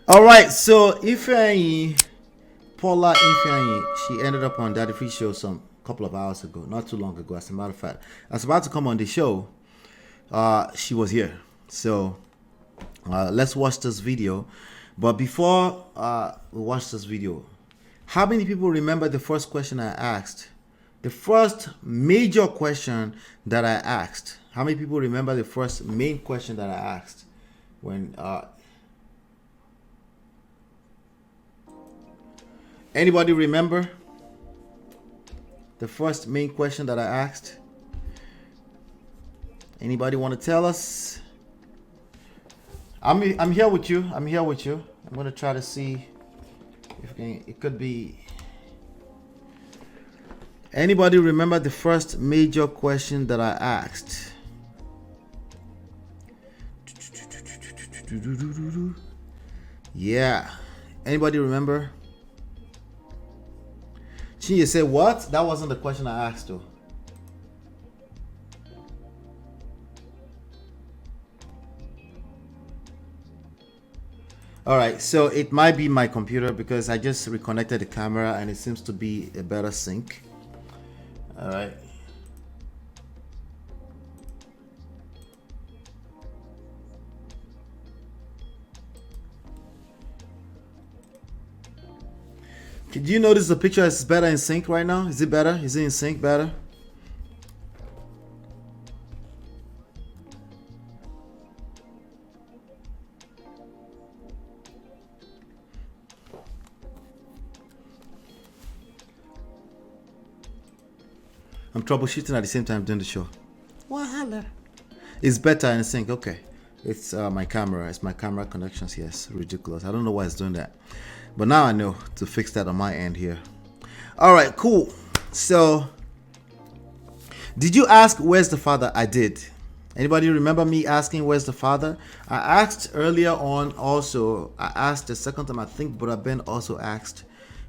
All right, so Ifeanyi, Paula Ifeanyi, she ended up on Daddy Free Show some couple of hours ago, not too long ago. As a matter of fact, I was about to come on the show. She was here, so let's watch this video. But before we watch this video, how many people remember the first question I asked? The first major question that I asked. How many people remember the first main question that I asked when anybody remember the first main question that I asked? Anybody want to tell us? I'm here with you. I'm here with you. I'm gonna try to see if it could be. Anybody remember the first major question that I asked? Yeah. Anybody remember? You said what? That wasn't the question I asked though. All right, so it might be my computer because I just reconnected the camera and it seems to be a better sync. All right. Did you notice the picture is better in sync right now? Is it better? Is it in sync better? I'm troubleshooting at the same time doing the show. Wahala. It's better in sync. Okay. It's my camera. It's my camera connections. Yes, ridiculous. I don't know why it's doing that. But now I know to fix that on my end here. All right, cool. So, did you ask where's the father? I did. Anybody remember me asking where's the father? I asked earlier on also. I asked the second time. I think Brother Ben also asked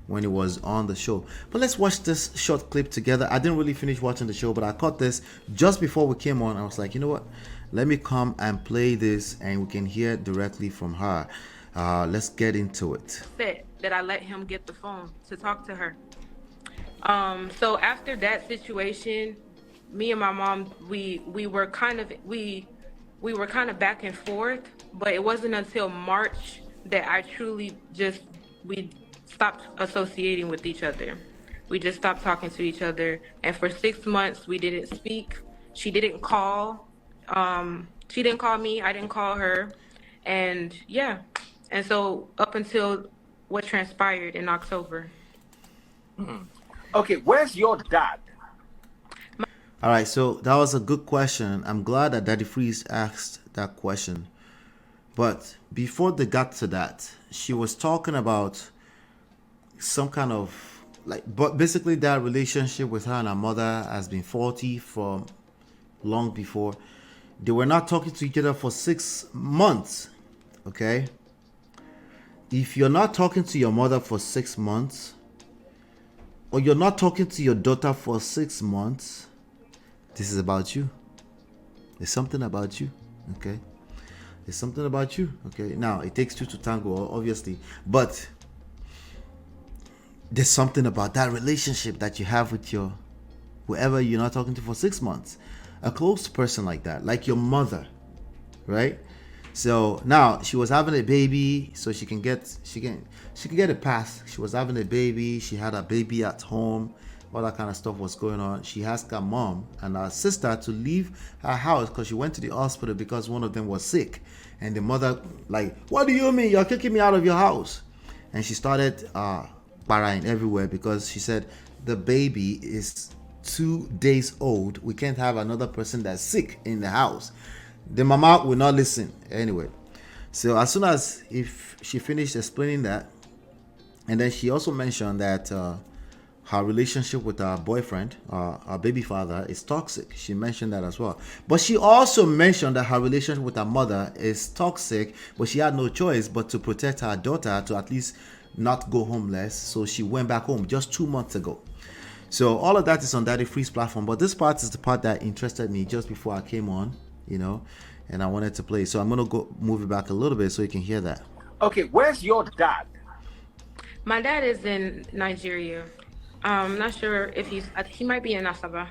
when he was on the show. But let's watch this short clip together. I didn't really finish watching the show, but I caught this just before we came on. I was like, you know what? Let me come and play this and we can hear directly from her. Let's get into it. That I let him get the phone to talk to her. So after that situation, me and my mom, we were kind of back and forth, but it wasn't until March that I truly we stopped associating with each other. We just stopped talking to each other, and for 6 months we didn't speak. She didn't call. She didn't call me. I didn't call her, and yeah. And so up until what transpired in October. Okay, where's your dad? All right, so that was a good question. I'm glad that Daddy Freeze asked that question. But before they got to that, she was talking about some kind of but basically that relationship with her and her mother has been faulty from long before. They were not talking to each other for 6 months. Okay? If you're not talking to your mother for 6 months, or you're not talking to your daughter for 6 months, this is about you. There's something about you. Okay? There's something about you. Okay? Now, it takes two to tango, obviously. But there's something about that relationship that you have with your whoever you're not talking to for 6 months. A close person like that, like your mother, right? So now she was having a baby, so she can get a pass. She was having a baby, she had a baby at home, all that kind of stuff was going on. She asked her mom and her sister to leave her house because she went to the hospital because one of them was sick. And the mother, like, what do you mean? You're kicking me out of your house? And she started crying everywhere because she said the baby is 2 days old. We can't have another person that's sick in the house. The mama will not listen anyway. So as soon as if she finished explaining that, and then she also mentioned that her relationship with her boyfriend, her baby father, is toxic. She mentioned that as well. But she also mentioned that her relationship with her mother is toxic, but she had no choice but to protect her daughter to at least not go homeless. So she went back home just 2 months ago. So all of that is on Daddy Free's platform. But this part is the part that interested me just before I came on, and I wanted to play. So I'm going to go move it back a little bit so you can hear that. Okay, where's your dad? My dad is in Nigeria. I'm not sure if he might be in Asaba.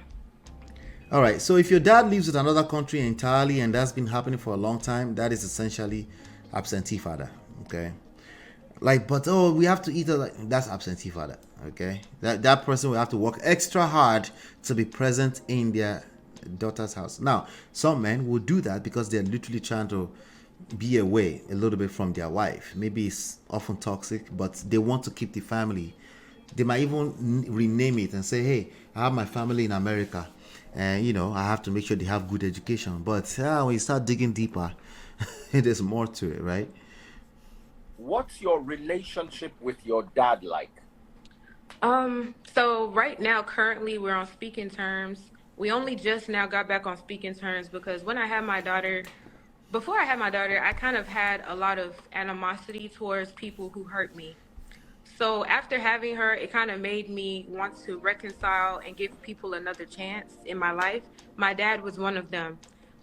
All right. So if your dad lives in another country entirely and that's been happening for a long time, that is essentially absentee father. Okay. Like, but oh, we have to eat it. Like, that's absentee father. Okay. That person will have to work extra hard to be present in their daughter's house. Now, some men will do that because they're literally trying to be away a little bit from their wife. Maybe it's often toxic, but they want to keep the family. They might even rename it and say, hey, I have my family in America, and I have to make sure they have good education. But when you start digging deeper, there's more to it, right? What's your relationship with your dad like? So right now, currently, we're on speaking terms. We only just now got back on speaking terms because before I had my daughter, I kind of had a lot of animosity towards people who hurt me. So after having her, it kind of made me want to reconcile and give people another chance in my life. My dad was one of them.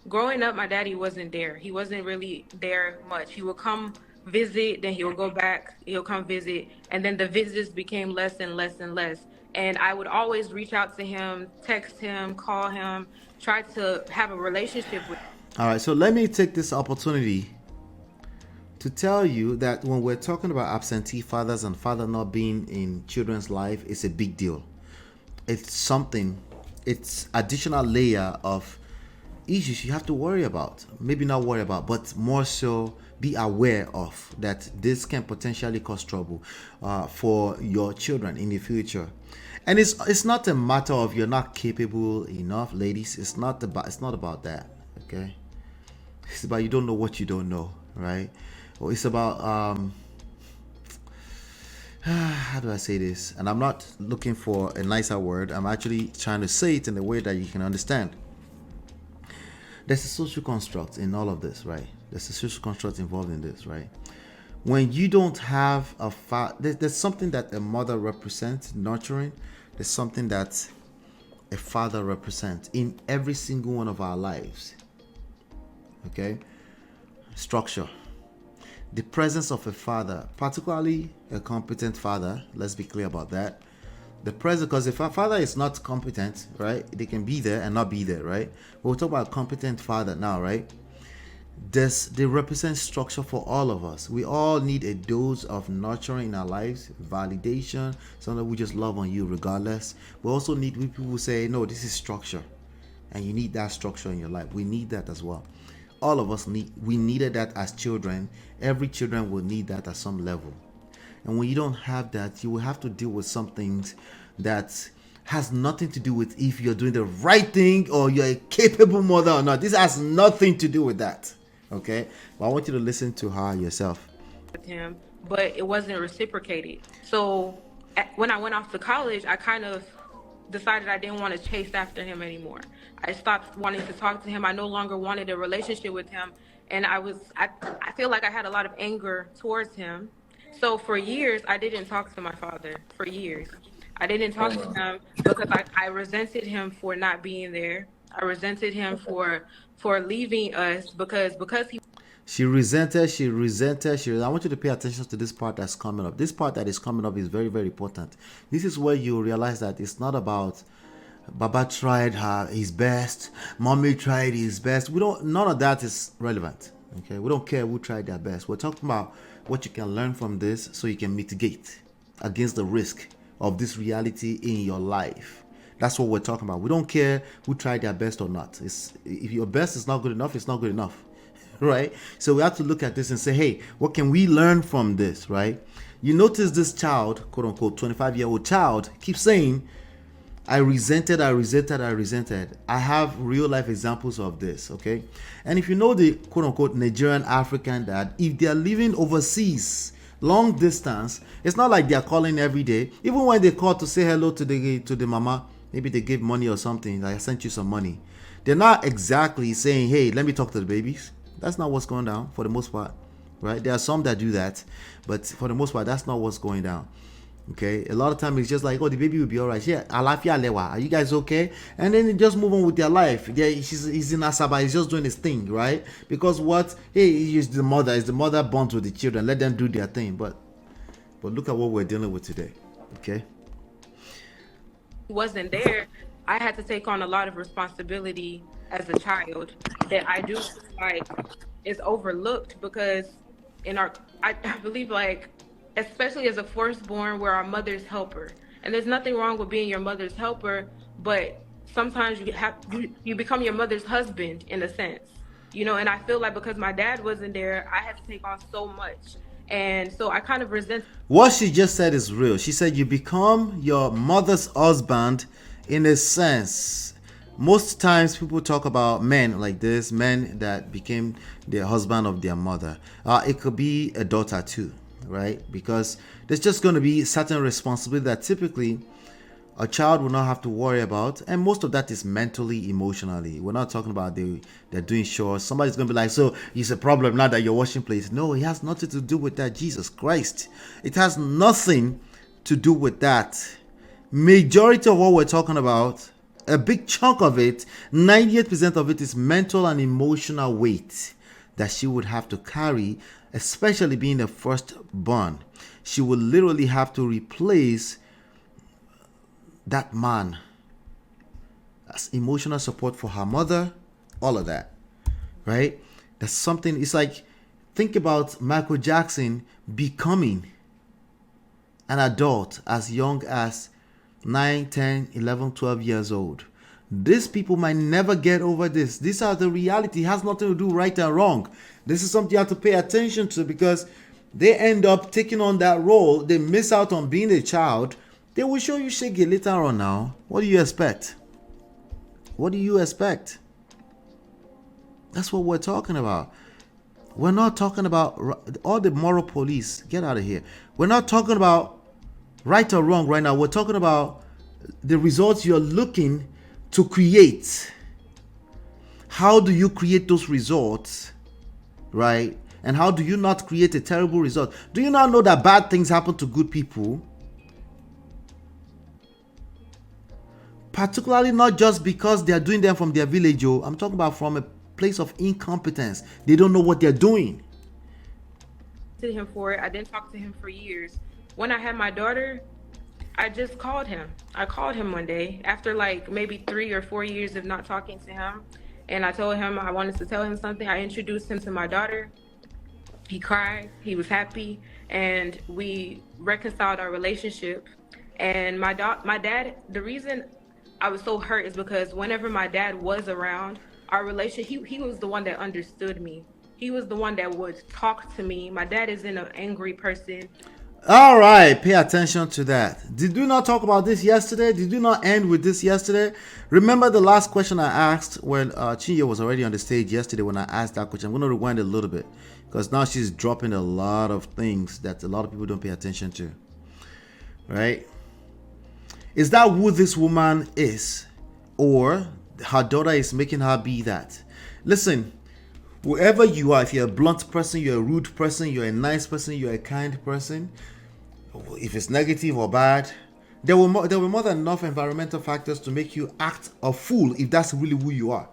Growing up, my daddy wasn't there. He wasn't really there much. He would come visit, then he'll go back, he'll come visit, and then the visits became less and less and less. And I would always reach out to him, text him, call him, try to have a relationship with him. All right, so let me take this opportunity to tell you that when we're talking about absentee fathers and father not being in children's life, it's a big deal. It's additional layer of issues you have to worry about. Maybe not worry about, but more so be aware of that this can potentially cause trouble for your children in the future. And it's not a matter of you're not capable enough, ladies. It's not about that, okay? It's about you don't know what you don't know, right? Or it's about how do I say this? And I'm not looking for a nicer word. I'm actually trying to say it in a way that you can understand. There's a social construct in all of this, right? There's a social construct involved in this, right? When you don't have there's something that a mother represents, nurturing. There's something that a father represents in every single one of our lives. Okay? Structure. The presence of a father, particularly a competent father, let's be clear about that. The present, because if a father is not competent, right, they can be there and not be there, right? But we'll talk about a competent father now, right? They represent structure for all of us. We all need a dose of nurturing in our lives, validation, something we just love on you regardless. We also need people who say, no, this is structure. And you need that structure in your life. We need that as well. All of us needed that as children. Every children will need that at some level. And when you don't have that, you will have to deal with some things that has nothing to do with if you're doing the right thing or you're a capable mother or not. This has nothing to do with that. Okay? But I want you to listen to her yourself. With him, but it wasn't reciprocated. So when I went off to college, I kind of decided I didn't want to chase after him anymore. I stopped wanting to talk to him. I no longer wanted a relationship with him. And I feel like I had a lot of anger towards him. So for years, I didn't talk to my father. For years, I didn't talk to him because I resented him for not being there. I resented him for leaving us because he. She resented. I want you to pay attention to this part that's coming up. This part that is coming up is very, very important. This is where you realize that it's not about Baba tried his best, Mommy tried his best. None of that is relevant. Okay, we don't care who tried their best. We're talking about what you can learn from this so you can mitigate against the risk of this reality in your life. That's what we're talking about. We don't care who tried their best or not. If your best is not good enough, it's not good enough. Right? So we have to look at this and say, hey, what can we learn from this, right? You notice this child, quote unquote, 25-year-old child, keeps saying, I resented. I have real life examples of this, okay? And if you know the quote unquote Nigerian African dad, if they're living overseas, long distance, it's not like they're calling every day. Even when they call to say hello to the mama, maybe they give money or something, like I sent you some money. They're not exactly saying, hey, let me talk to the babies. That's not what's going down for the most part, right? There are some that do that, but for the most part, that's not what's going down. Okay, a lot of time it's just like, oh, the baby will be all right. Yeah, alafia lewa. Are you guys okay? And then they just move on with their life. Yeah, he's in Asaba. He's just doing his thing, right? Because what? Hey, he's the mother. Is the mother bonds with the children? Let them do their thing. But look at what we're dealing with today. Okay. Wasn't there, I had to take on a lot of responsibility as a child that I do feel like is overlooked because I believe like, especially as a firstborn, we're our mother's helper. And there's nothing wrong with being your mother's helper, but sometimes you become your mother's husband in a sense. And I feel like because my dad wasn't there, I had to take on so much. And so I kind of resent. What she just said is real. She said you become your mother's husband in a sense. Most times people talk about men like this, men that became the husband of their mother. It could be a daughter too, right? Because there's just going to be certain responsibility that typically a child will not have to worry about, and most of that is mentally, emotionally. We're not talking about they're doing chores. Somebody's gonna be like, so it's a problem now that you're washing plates. No, it has nothing to do with that. Jesus Christ, it has nothing to do with that. Majority of what we're talking about, a big chunk of it, 98% of it, is mental and emotional weight that she would have to carry, especially being the firstborn. She would literally have to replace that man as emotional support for her mother, all of that, right? That's something. It's like, think about Michael Jackson becoming an adult as young as 9, 10, 11, 12 years old. These people might never get over this. These are the reality. It has nothing to do right and wrong. This is something you have to pay attention to, because they end up taking on that role. They miss out on being a child. They will show you shaggy later on now. What do you expect? What do you expect? That's what we're talking about. We're not talking about all the moral police. Get out of here. We're not talking about right or wrong right now. We're talking about the results you're looking to create. How do you create those results, right? And how do you not create a terrible result? Do you not know that bad things happen to good people? Particularly not just because they are doing them from their village. I'm talking about from a place of incompetence. They don't know what they're doing. To him for it. I didn't talk to him for years. When I had my daughter, I just called him. I called him one day after like maybe 3 or 4 years of not talking to him. And I told him I wanted to tell him something. I introduced him to my daughter. He cried. He was happy. And we reconciled our relationship. And my dad, the reason I was so hurt is because whenever my dad was around, our relationship, he was the one that understood me. He was the one that would talk to me. My dad isn't an angry person. All right, pay attention to that. Did we not talk about this yesterday? Did we not end with this yesterday? Remember the last question I asked when Chinye was already on the stage yesterday when I asked that question? I'm going to rewind a little bit because now she's dropping a lot of things that a lot of people don't pay attention to. Right? Is that who this woman is? Or her daughter is making her be that? Listen, whoever you are, if you're a blunt person, you're a rude person, you're a nice person, you're a kind person, if it's negative or bad, there will be more than enough environmental factors to make you act a fool if that's really who you are.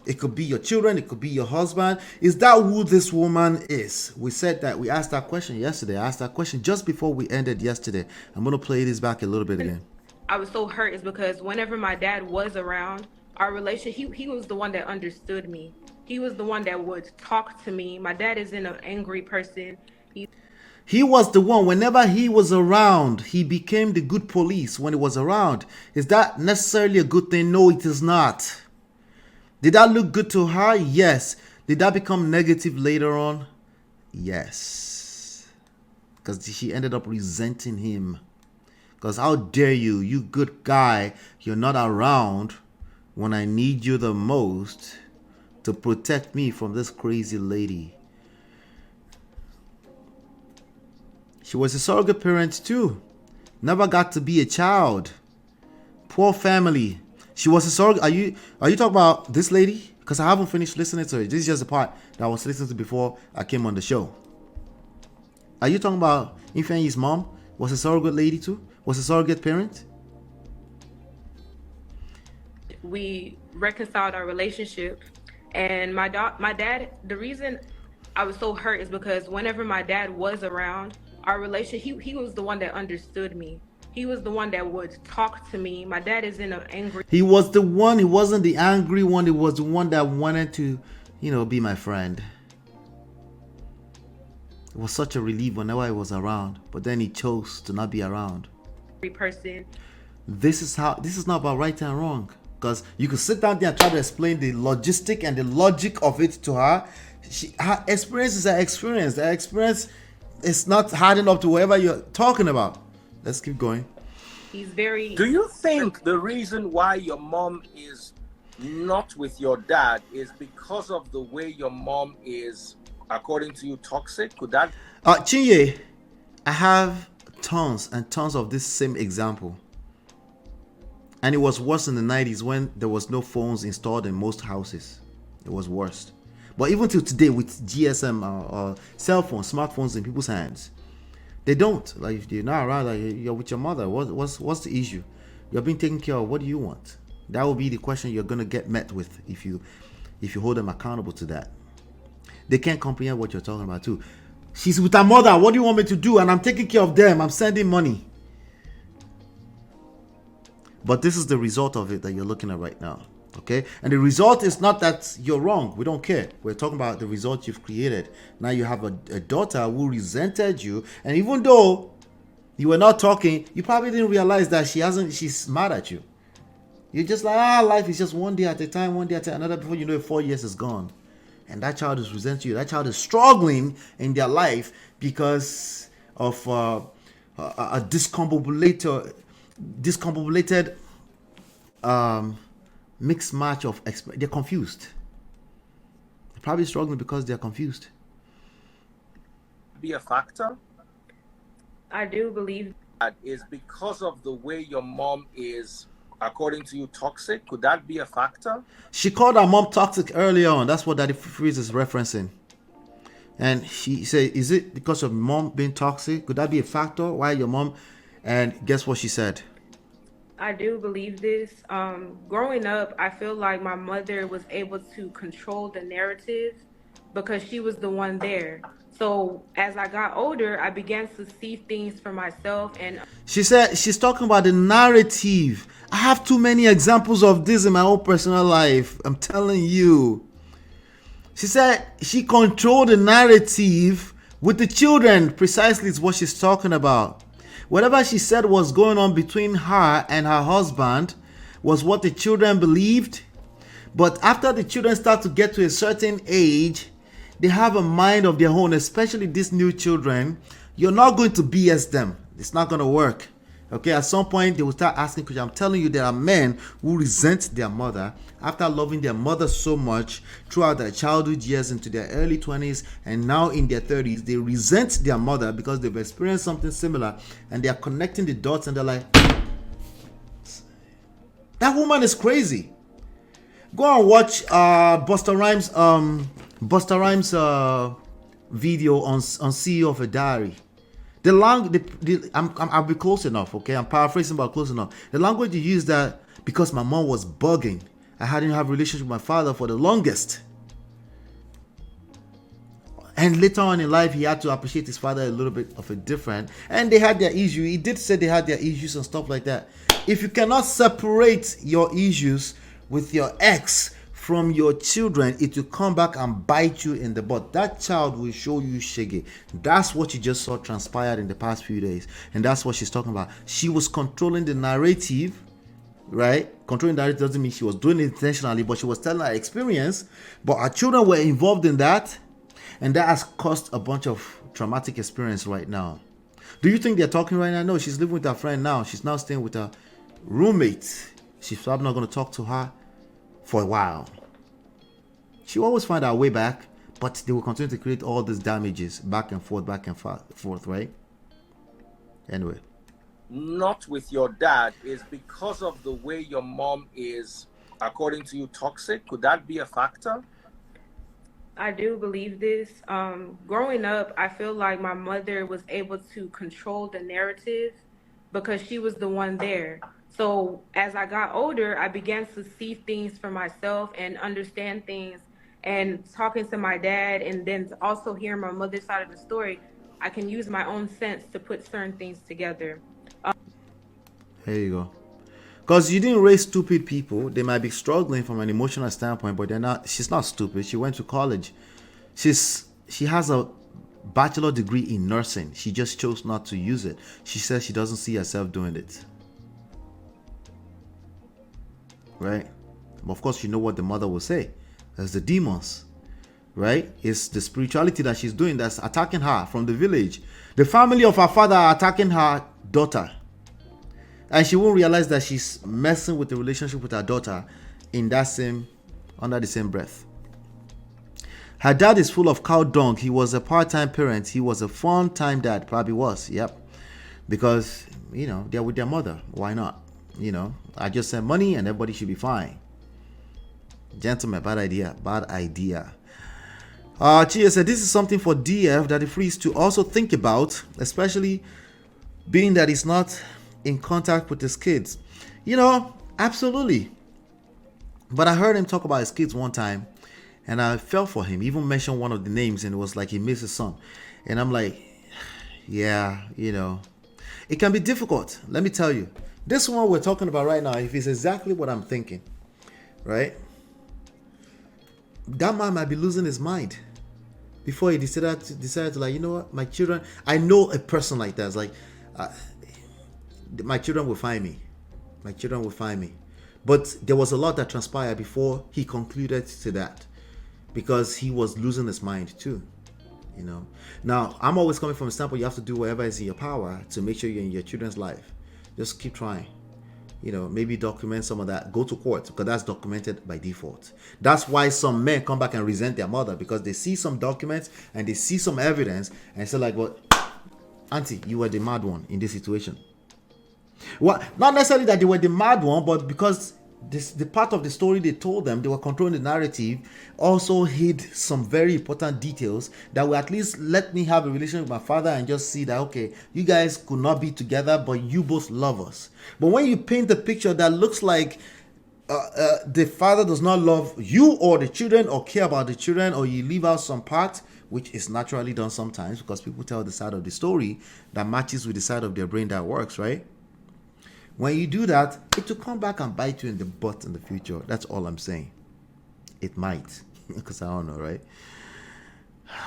It could be your children, it could be your husband. Is that who this woman is? We said that, we asked that question yesterday. I asked that question just before we ended yesterday. I'm going to play this back a little bit again. I was so hurt is because whenever my dad was around, our relationship, he was the one that understood me. He was the one that would talk to me. My dad isn't an angry person. He was the one, whenever he was around, he became the good police when he was around. Is that necessarily a good thing? No, it is not. Did that look good to her? Yes. Did that become negative later on? Yes. Because she ended up resenting him. Because how dare you, you good guy, you're not around when I need you the most to protect me from this crazy lady. She was a surrogate parent too. Never got to be a child. Poor family. She was a surrogate. Are you talking about this lady? Because I haven't finished listening to it. This is just the part that I was listening to before I came on the show. Are you talking about Ifeanyi'S mom? Was a surrogate lady too? Was a surrogate parent? We reconciled our relationship, and my dad, the reason I was so hurt is because whenever my dad was around, our relation, he was the one that understood me. He was the one that would talk to me. My dad is in an angry He was the one, he wasn't the angry one, he was the one that wanted to, be my friend. It was such a relief whenever I was around, but then he chose to not be around. person. This is not about right and wrong, because you could sit down there and try to explain the logistic and the logic of it to her. Her experience is her experience. Her experience is not adding up to whatever you're talking about. Let's keep going. He's very. Do you think the reason why your mom is not with your dad is because of the way your mom is, according to you, toxic? Could that? Chinye, I have tons and tons of this same example. And it was worse in the 90s when there was no phones installed in most houses. It was worse. But even till today, with GSM or cell phones, smartphones in people's hands, they don't. Like, if you're not around, like, you're with your mother, what's the issue? You're being taken care of. What do you want? That will be the question you're gonna get met with if you hold them accountable to that. They can't comprehend what you're talking about too. She's with her mother. What do you want me to do? And I'm taking care of them. I'm sending money. But this is the result of it that you're looking at right now. Okay? And the result is not that you're wrong. We don't care. We're talking about the result you've created. Now you have a daughter who resented you. And even though you were not talking, you probably didn't realize that she's mad at you. You're just like, life is just one day at a time, another. Before you know it, 4 years is gone. And that child is resenting you. That child is struggling in their life because of a discombobulated mixed match of they're confused. They're probably struggling because they're confused. Be a factor? I do believe That is because of the way your mom is, according to you, toxic. Could that be a factor? She called her mom toxic earlier on. That's what Daddy Freeze is referencing. And she said, is it because of mom being toxic? Could that be a factor? Why your mom? And guess what she said? I do believe this. Growing up, I feel like my mother was able to control the narrative because she was the one there. So as I got older, I began to see things for myself. And She said she's talking about the narrative. I have too many examples of this in my own personal life. I'm telling you. She said she controlled the narrative with the children. Precisely is what she's talking about. Whatever she said was going on between her and her husband was what the children believed. But after the children start to get to a certain age, they have a mind of their own, especially these new children. You're not going to BS them. It's not going to work. Okay, at some point they will start asking questions. I'm telling you, there are men who resent their mother after loving their mother so much throughout their childhood years into their early 20s, and now in their 30s they resent their mother because they've experienced something similar, and they are connecting the dots, and they're like, that woman is crazy. Go and watch Busta Rhymes video on CEO of a Diary. I'll be close enough, okay? I'm paraphrasing, but close enough. The language you use that because my mom was bugging. I hadn't have a relationship with my father for the longest. And later on in life, he had to appreciate his father a little bit of a different. And they had their issues. He did say they had their issues and stuff like that. If you cannot separate your issues with your ex from your children, it will come back and bite you in the butt. That child will show you shaggy. That's what you just saw transpired in the past few days. And that's what she's talking about. She was controlling the narrative, right? Controlling the narrative doesn't mean she was doing it intentionally, but she was telling her experience. But her children were involved in that. And that has caused a bunch of traumatic experience right now. Do you think they're talking right now? No, she's living with her friend now. She's now staying with her roommate. She's probably not going to talk to her for a while. She will always find her way back, but they will continue to create all these damages back and forth, right? Anyway. Not with your dad is because of the way your mom is, according to you, toxic. Could that be a factor? I do believe this. Growing up, I feel like my mother was able to control the narrative because she was the one there. So as I got older, I began to see things for myself and understand things. And talking to my dad, and then also hearing my mother's side of the story, I can use my own sense to put certain things together. There you go. Because you didn't raise stupid people. They might be struggling from an emotional standpoint, but they're not. She's not stupid. She went to college. She has a bachelor degree in nursing. She just chose not to use it. She says she doesn't see herself doing it. Right? But of course, you know what the mother will say. There's the demons. Right? It's the spirituality that she's doing that's attacking her from the village. The family of her father are attacking her daughter. And she won't realize that she's messing with the relationship with her daughter under the same breath. Her dad is full of cow dung. He was a part-time parent. He was a fun-time dad. Probably was. Yep. Because, they're with their mother. Why not? I just send money and everybody should be fine. Gentlemen, bad idea. Bad idea. Chia said this is something for DF that he frees to also think about, especially being that he's not in contact with his kids. Absolutely. But I heard him talk about his kids one time and I felt for him. He even mentioned one of the names and it was like he missed his son. And I'm like, yeah, it can be difficult. Let me tell you, this one we're talking about right now, if it's exactly what I'm thinking, right? That man might be losing his mind before he decided to like, what, my children, I know a person like that. It's like, my children will find me. My children will find me. But there was a lot that transpired before he concluded to that, because he was losing his mind too. Now, I'm always coming from a standpoint, you have to do whatever is in your power to make sure you're in your children's life. Just keep trying. Maybe document some of that. Go to court, because that's documented by default. That's why some men come back and resent their mother, because they see some documents and they see some evidence and say like, well, auntie, you were the mad one in this situation. Well, not necessarily that they were the mad one, but because the part of the story they told them, they were controlling the narrative, also hid some very important details that will at least let me have a relationship with my father and just see that, okay, you guys could not be together, but you both love us. But when you paint the picture that looks like the father does not love you or the children or care about the children, or you leave out some part, which is naturally done sometimes because people tell the side of the story that matches with the side of their brain that works, right? When you do that, it will come back and bite you in the butt in the future. That's all I'm saying. It might, because I don't know, right?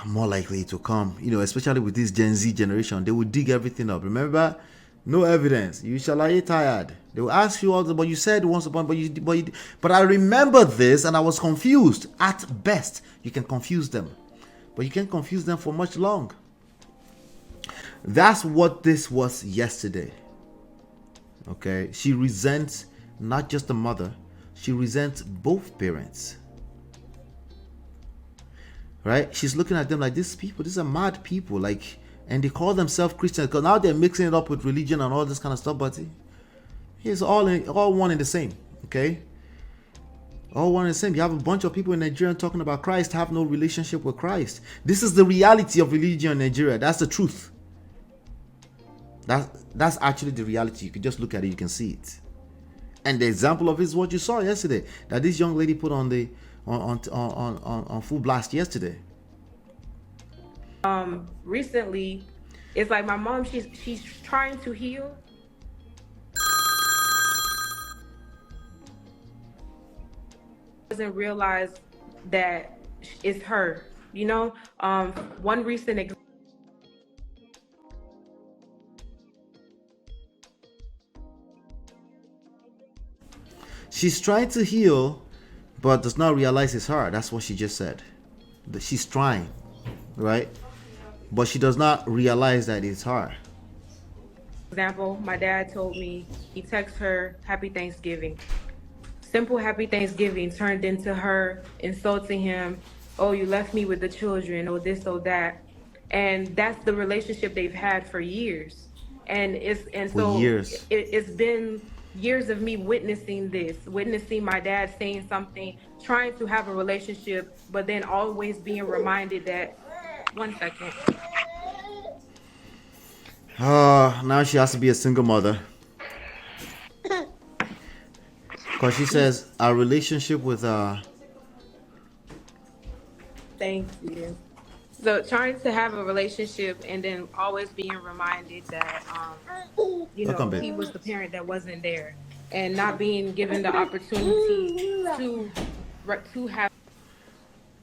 More likely it will come, especially with this Gen Z generation. They will dig everything up. Remember, no evidence. You shall lie tired. They will ask you all, but you said once upon, but I remember this and I was confused. At best, you can confuse them, but you can't confuse them for much long. That's what this was yesterday. Okay, she resents not just the mother, she resents both parents. Right? She's looking at them like, these are mad people, like, and they call themselves Christians, because now they're mixing it up with religion and all this kind of stuff, but it's all one and the same. Okay, all one and the same. You have a bunch of people in Nigeria talking about Christ, have no relationship with Christ. This is the reality of religion in Nigeria. That's the truth. That's actually the reality. You can just look at it, you can see it. And the example of it is what you saw yesterday, that this young lady put on full blast yesterday. Recently, it's like my mom, she's trying to heal. Doesn't realize that it's her. One recent example. She's trying to heal, but does not realize it's her. That's what she just said. That she's trying, right? But she does not realize that it's her. Example, my dad told me, he texted her, Happy Thanksgiving. Simple Happy Thanksgiving turned into her insulting him. Oh, you left me with the children, or this, or that. And that's the relationship they've had for years. And it's been years of me witnessing my dad saying something, trying to have a relationship, but then always being reminded that, one second. Now she has to be a single mother. Because she says our relationship with Thank you. So trying to have a relationship and then always being reminded that, welcome, he babe. was the parent that wasn't there, and not being given the opportunity to have.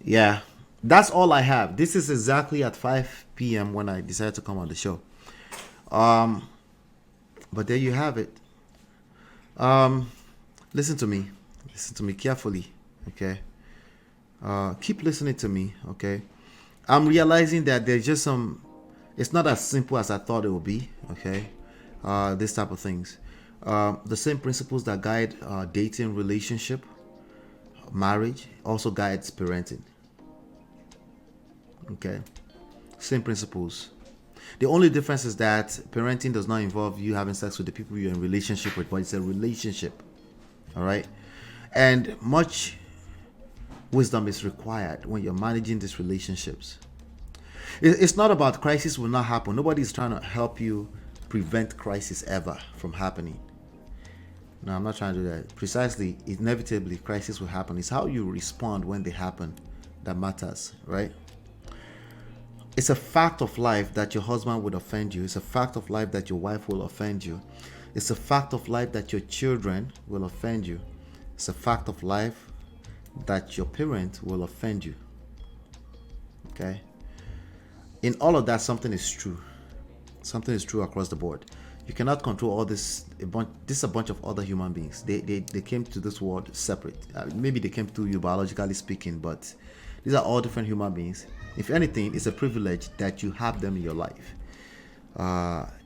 Yeah, that's all I have. This is exactly at 5 p.m. when I decided to come on the show. But there you have it. Listen to me. Listen to me carefully, okay? Keep listening to me, okay? I'm realizing that there's just some. It's not as simple as I thought it would be, okay? This type of things. The same principles that guide dating, relationship, marriage, also guides parenting. Okay, same principles. The only difference is that parenting does not involve you having sex with the people you're in relationship with, but it's a relationship. All right, and much wisdom is required when you're managing these relationships. It's not about crisis will not happen. Nobody's trying to help you prevent crisis ever from happening. No, I'm not trying to do that. Precisely, inevitably, crisis will happen. It's how you respond when they happen that matters, right? It's a fact of life that your husband would offend you. It's a fact of life that your wife will offend you. It's a fact of life that your children will offend you. It's a fact of life that your parent will offend you. Okay? In all of that, something is true. Something is true across the board. You cannot control all this. This is a bunch of other human beings. They came to this world separate. Maybe they came to you biologically speaking, but these are all different human beings. If anything, it's a privilege that you have them in your life,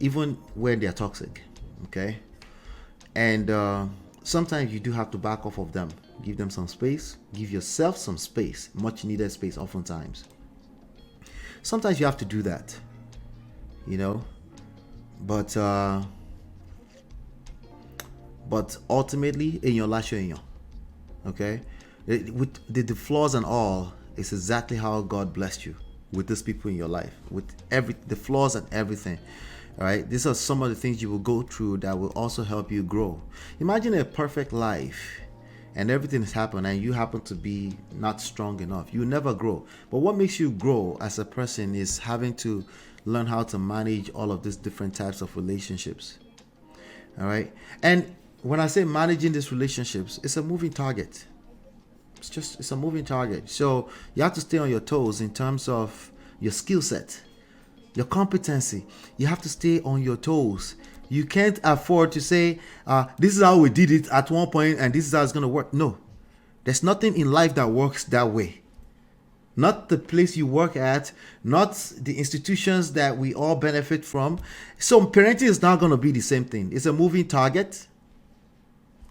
even when they're toxic. Okay, and sometimes you do have to back off of them. Give them some space. Give yourself some space, much needed space. Oftentimes, sometimes you have to do that. You know. But ultimately, in your life, okay, with the flaws and all, it's exactly how God blessed you with these people in your life, with the flaws and everything. All right, these are some of the things you will go through that will also help you grow. Imagine a perfect life, and everything has happened, and you happen to be not strong enough. You never grow. But what makes you grow as a person is having to learn how to manage all of these different types of relationships. All right, and when I say managing these relationships, it's a moving target. It's a moving target. So you have to stay on your toes in terms of your skill set, your competency. You have to stay on your toes. You can't afford to say, this is how we did it at one point and this is how it's going to work. No, there's nothing in life that works that way. Not the place you work at, not the institutions that we all benefit from. So parenting is not going to be the same thing. It's a moving target.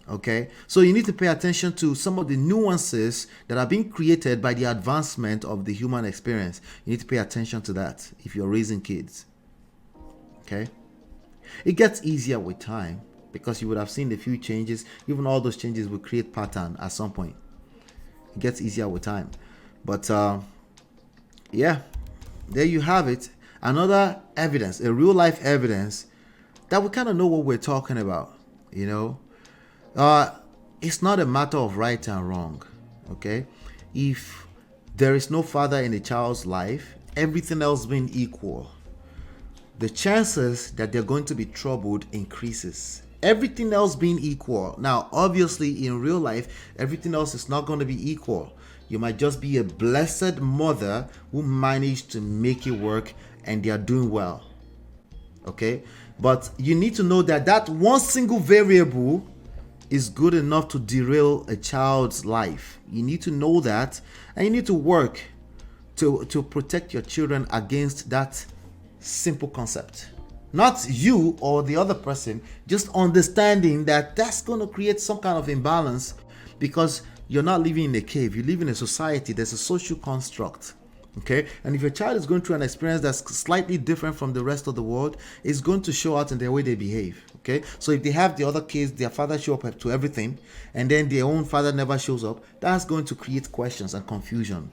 Okay, so you need to pay attention to some of the nuances that are being created by the advancement of the human experience. You need to pay attention to that if you're raising kids. Okay, it gets easier with time because you would have seen a few changes. Even all those changes will create pattern at some point. It gets easier with time. But yeah, there you have it. Another evidence, a real life evidence that we kind of know what we're talking about, you know. It's not a matter of right and wrong, okay? If there is no father in a child's life, everything else being equal, the chances that they're going to be troubled increases. Everything else being equal. Now, obviously, in real life, everything else is not going to be equal. You might just be a blessed mother who managed to make it work and they are doing well, okay? But you need to know that that one single variable is good enough to derail a child's life. You need to know that, and you need to work to protect your children against that simple concept. Not you or the other person, just understanding that that's going to create some kind of imbalance because you're not living in a cave. You live in a society. There's a social construct Okay, and if your child is going through an experience that's slightly different from the rest of the world, it's going to show out in the way they behave. Okay, so if they have the other kids, their father show up to everything, and then their own father never shows up, that's going to create questions and confusion.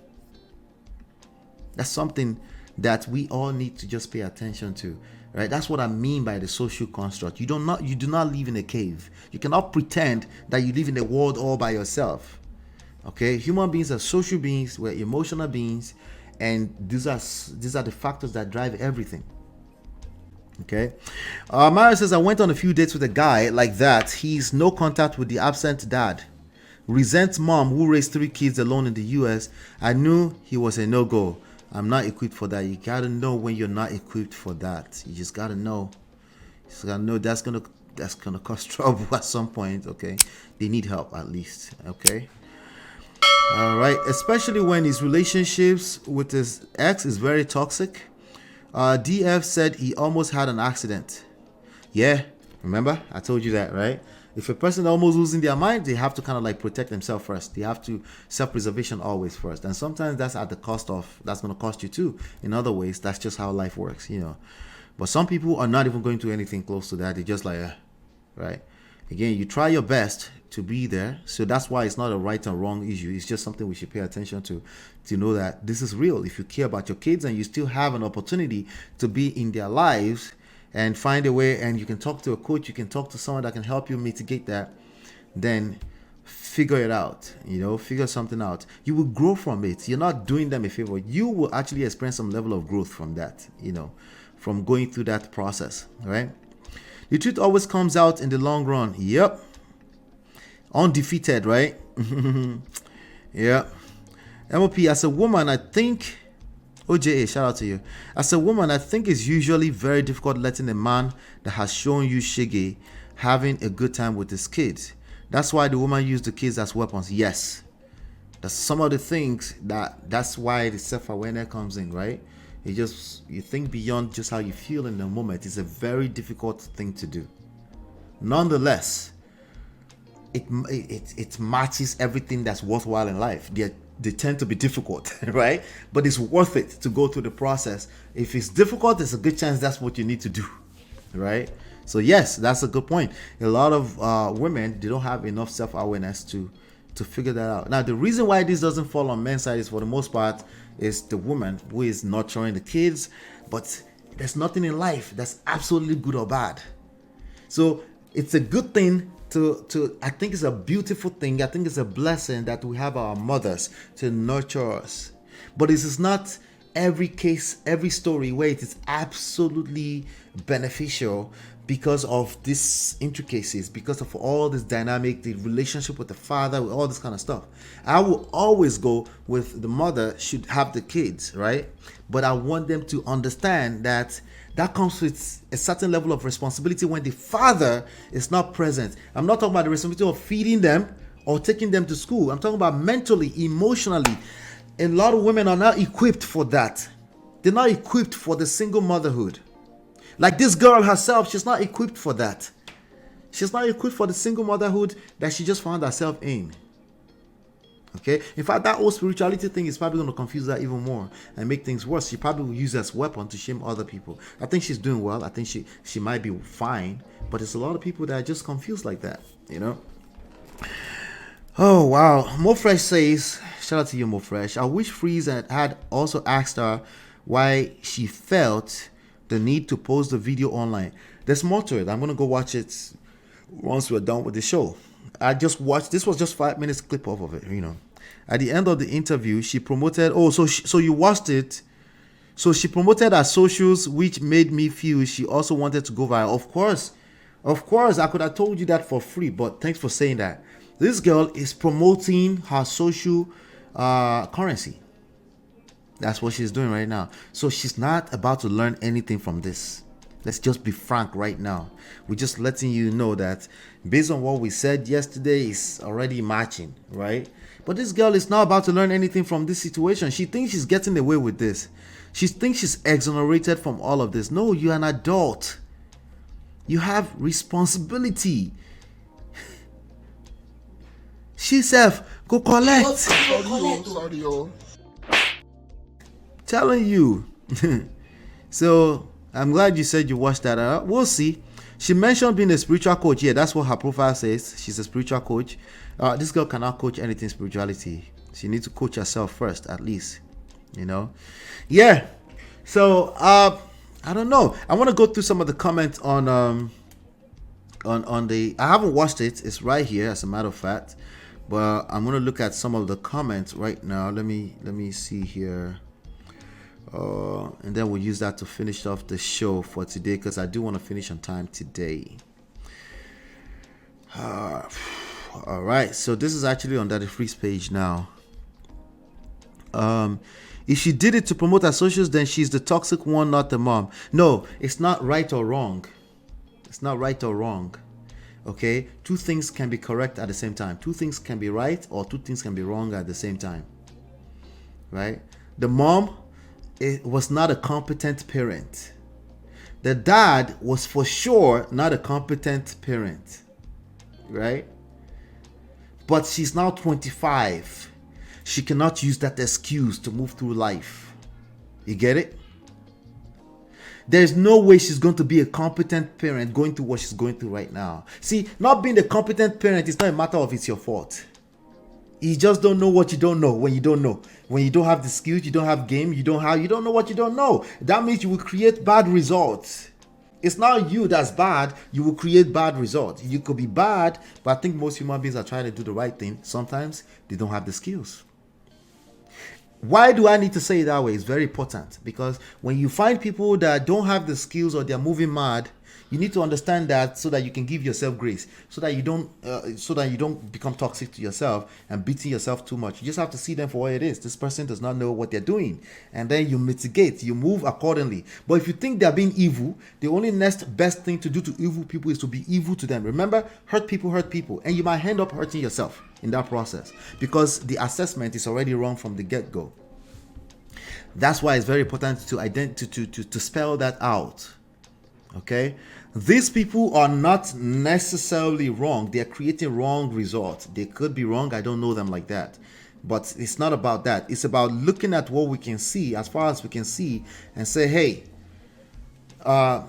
That's something that we all need to just pay attention to, right? That's what I mean by the social construct. You do not live in a cave. You cannot pretend that you live in a world all by yourself. Okay, human beings are social beings, we're emotional beings, and these are the factors that drive everything. Okay, Mara says, I went on a few dates with a guy like that. He's no contact with the absent dad. Resents mom who raised 3 kids alone in the US. I knew he was a no-go. I'm not equipped for that. You gotta know when you're not equipped for that. You just gotta know. You just gotta know that's gonna cause trouble at some point. Okay, they need help at least. Okay. All right, especially when his relationships with his ex is very toxic. DF said he almost had an accident. Yeah, remember? I told you that, right? If a person almost losing their mind, they have to kind of like protect themselves first. They have to self-preservation always first. And sometimes that's at the cost of, that's going to cost you too. In other ways, that's just how life works, you know. But some people are not even going to anything close to that. They're just like, right? Again, you try your best to be there. So that's why it's not a right or wrong issue. It's just something we should pay attention to know that this is real. If you care about your kids and you still have an opportunity to be in their lives and find a way, and you can talk to a coach, you can talk to someone that can help you mitigate that, then figure it out, you know, figure something out. You will grow from it. You're not doing them a favor. You will actually experience some level of growth from that, you know, from going through that process, right? The truth always comes out in the long run. Yep. Undefeated, right? Yeah. MOP, as a woman, I think, OJA, shout out to you. As a woman, I think it's usually very difficult letting a man that has shown you shiggy having a good time with his kids. That's why the woman used the kids as weapons. Yes. That's some of the things that's why the self-awareness comes in, right? You think beyond just how you feel in the moment. It's a very difficult thing to do. Nonetheless, it matches everything that's worthwhile in life. They tend to be difficult, right? But it's worth it to go through the process. If it's difficult, there's a good chance that's what you need to do, right? So yes, that's a good point. A lot of women, they don't have enough self-awareness to figure that out. Now, the reason why this doesn't fall on men's side is, for the most part, is the woman who is nurturing the kids. But there's nothing in life that's absolutely good or bad. So it's a good thing I think it's a beautiful thing. I think it's a blessing that we have our mothers to nurture us. But this is not every case, every story where it is absolutely beneficial because of these intricacies, because of all this dynamic, the relationship with the father, with all this kind of stuff. I will always go with the mother should have the kids, right? But I want them to understand that comes with a certain level of responsibility when the father is not present. I'm not talking about the responsibility of feeding them or taking them to school. I'm talking about mentally, emotionally. A lot of women are not equipped for that. They're not equipped for the single motherhood. Like this girl herself, she's not equipped for that. She's not equipped for the single motherhood that she just found herself in. Okay, in fact, that whole spirituality thing is probably going to confuse her even more and make things worse. She probably will use it as a weapon to shame other people. I think she's doing well. I think she might be fine, but there's a lot of people that are just confused like that, you know. Oh wow, Mofresh says, shout out to you, Mofresh. I wish Freeze had also asked her why she felt the need to post the video online. There's more to it. I'm gonna go watch it once we're done with the show. I just watched, this was just 5 minutes clip off of it, you know. At the end of the interview, she promoted, so you watched it. So she promoted her socials, which made me feel she also wanted to go viral. Of course, I could have told you that for free, but thanks for saying that. This girl is promoting her social currency. That's what she's doing right now. So she's not about to learn anything from this. Let's just be frank right now. We're just letting you know that based on what we said yesterday is already matching, right? But this girl is not about to learn anything from this situation. She thinks she's getting away with this. She thinks she's exonerated from all of this. No, you're an adult. You have responsibility. She self go collect. Sorry. Telling you. So I'm glad you said you watched that. We'll see. She mentioned being a spiritual coach. Yeah, that's what her profile says. She's a spiritual coach. This girl cannot coach anything spirituality. She needs to coach herself first, at least. You know? Yeah. So I don't know. I want to go through some of the comments on the. I haven't watched it. It's right here, as a matter of fact. But I'm gonna look at some of the comments right now. Let me see here. And then we'll use that to finish off the show for today, because I do want to finish on time today. All right, so this is actually on Daddy Free's page now. If she did it to promote her socials, then she's the toxic one, not the mom. No, it's not right or wrong. It's not right or wrong. Okay, two things can be correct at the same time. Two things can be right, or two things can be wrong at the same time. Right? The mom, it was not a competent parent. The dad was for sure not a competent parent, right? But she's now 25. She cannot use that excuse to move through life. You get it? There's no way she's going to be a competent parent going through what she's going through right now. See, not being a competent parent is not a matter of it's your fault. You just don't know what you don't know when you don't know. When you don't have the skills, you don't have game, you don't know what you don't know. That means you will create bad results. It's not you that's bad, you will create bad results. You could be bad, but I think most human beings are trying to do the right thing. Sometimes they don't have the skills. Why do I need to say it that way? It's very important, because when you find people that don't have the skills or they're moving mad, you need to understand that, so that you can give yourself grace, so that you don't become toxic to yourself and beating yourself too much. You just have to see them for what it is. This person does not know what they're doing, and then you mitigate, you move accordingly. But if you think they're being evil, the only next best thing to do to evil people is to be evil to them. Remember, hurt people, and you might end up hurting yourself in that process, because the assessment is already wrong from the get-go. That's why it's very important to spell that out. Okay, these people are not necessarily wrong. They are creating wrong results. They could be wrong. I don't know them like that, but it's not about that. It's about looking at what we can see, as far as we can see, and say, hey, I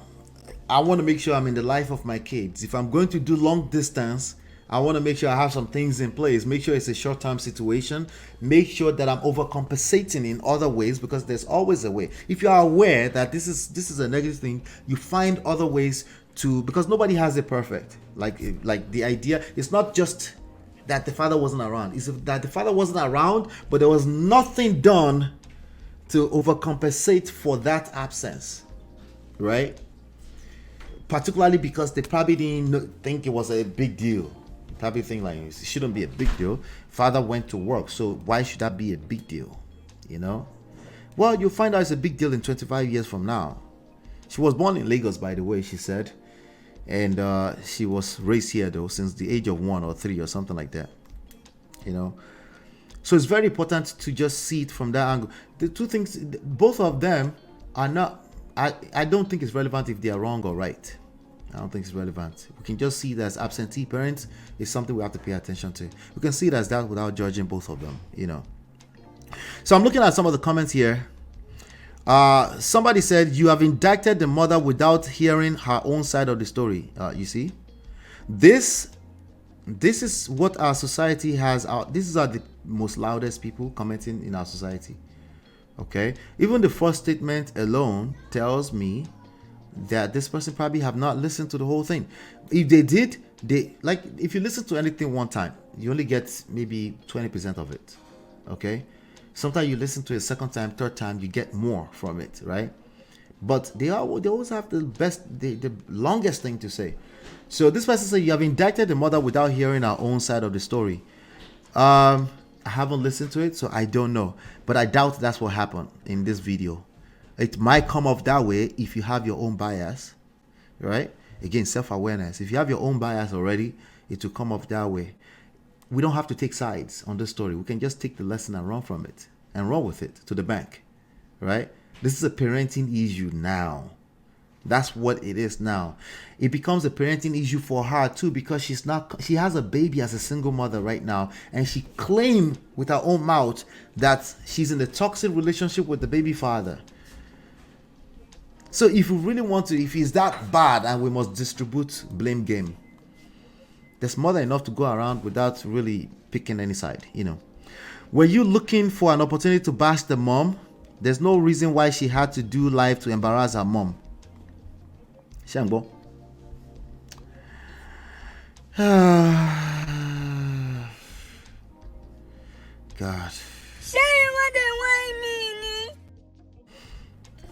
want to make sure I'm in the life of my kids. If I'm going to do long distance, I want to make sure I have some things in place. Make sure it's a short-term situation. Make sure that I'm overcompensating in other ways, because there's always a way. If you are aware that this is a negative thing, you find other ways to, because nobody has it perfect. Like the idea, it's not just that the father wasn't around. It's that the father wasn't around, but there was nothing done to overcompensate for that absence, right? Particularly because they probably didn't think it was a big deal. Probably think like it shouldn't be a big deal. Father went to work, so why should that be a big deal? You know? Well, you'll find out it's a big deal in 25 years from now. She was born in Lagos, by the way, she said. And she was raised here, though, since the age of 1 or 3 or something like that. You know? So it's very important to just see it from that angle. The two things, both of them are not, I don't think it's relevant if they are wrong or right. I don't think it's relevant. We can just see that as absentee parents is something we have to pay attention to. We can see it as that without judging both of them, you know. So I'm looking at some of the comments here. Somebody said, you have indicted the mother without hearing her own side of the story. You see, this is what our society has. These are the most loudest people commenting in our society. Okay, even the first statement alone tells me that this person probably have not listened to the whole thing. If they did, if you listen to anything one time, you only get maybe 20% of it. Okay, sometimes you listen to it a second time, third time, you get more from it, right? But they always have the longest thing to say. So this person said, you have indicted the mother without hearing our own side of the story. I haven't listened to it, so I don't know, but I doubt that's what happened in this video. It might come off that way if you have your own bias, right? Again, self-awareness. If you have your own bias already, it will come off that way. We don't have to take sides on this story. We can just take the lesson and run from it and run with it to the bank, right? This is a parenting issue now. That's what it is now. It becomes a parenting issue for her too, because she has a baby as a single mother right now, and she claimed with her own mouth that she's in a toxic relationship with the baby father. So if you really want to, if it's that bad and we must distribute blame game, there's more than enough to go around without really picking any side, Were you looking for an opportunity to bash the mom? There's no reason why she had to do live to embarrass her mom. Shangbo. God.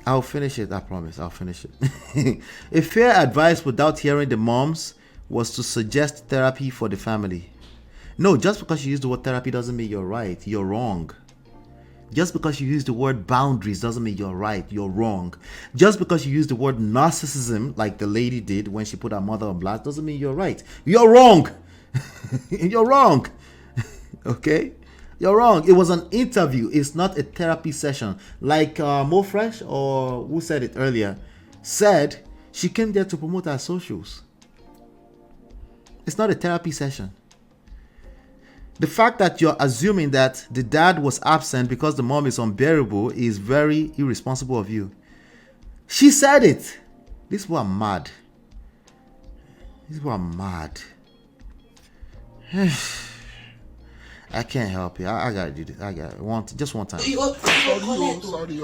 I'll finish it, I promise. I'll finish it. A fair advice without hearing the moms was to suggest therapy for the family. No, just because you use the word therapy doesn't mean you're right. You're wrong. Just because you use the word boundaries doesn't mean you're right. You're wrong. Just because you use the word narcissism, like the lady did when she put her mother on blast, doesn't mean you're right. You're wrong. You're wrong. Okay? You're wrong. It was an interview. It's not a therapy session. Like Mo Fresh, or who said it earlier, said she came there to promote her socials. It's not a therapy session. The fact that you're assuming that the dad was absent because the mom is unbearable is very irresponsible of you. She said it. These people are mad. These people are mad. I can't help you. I gotta do this. I got just one time. Sorry.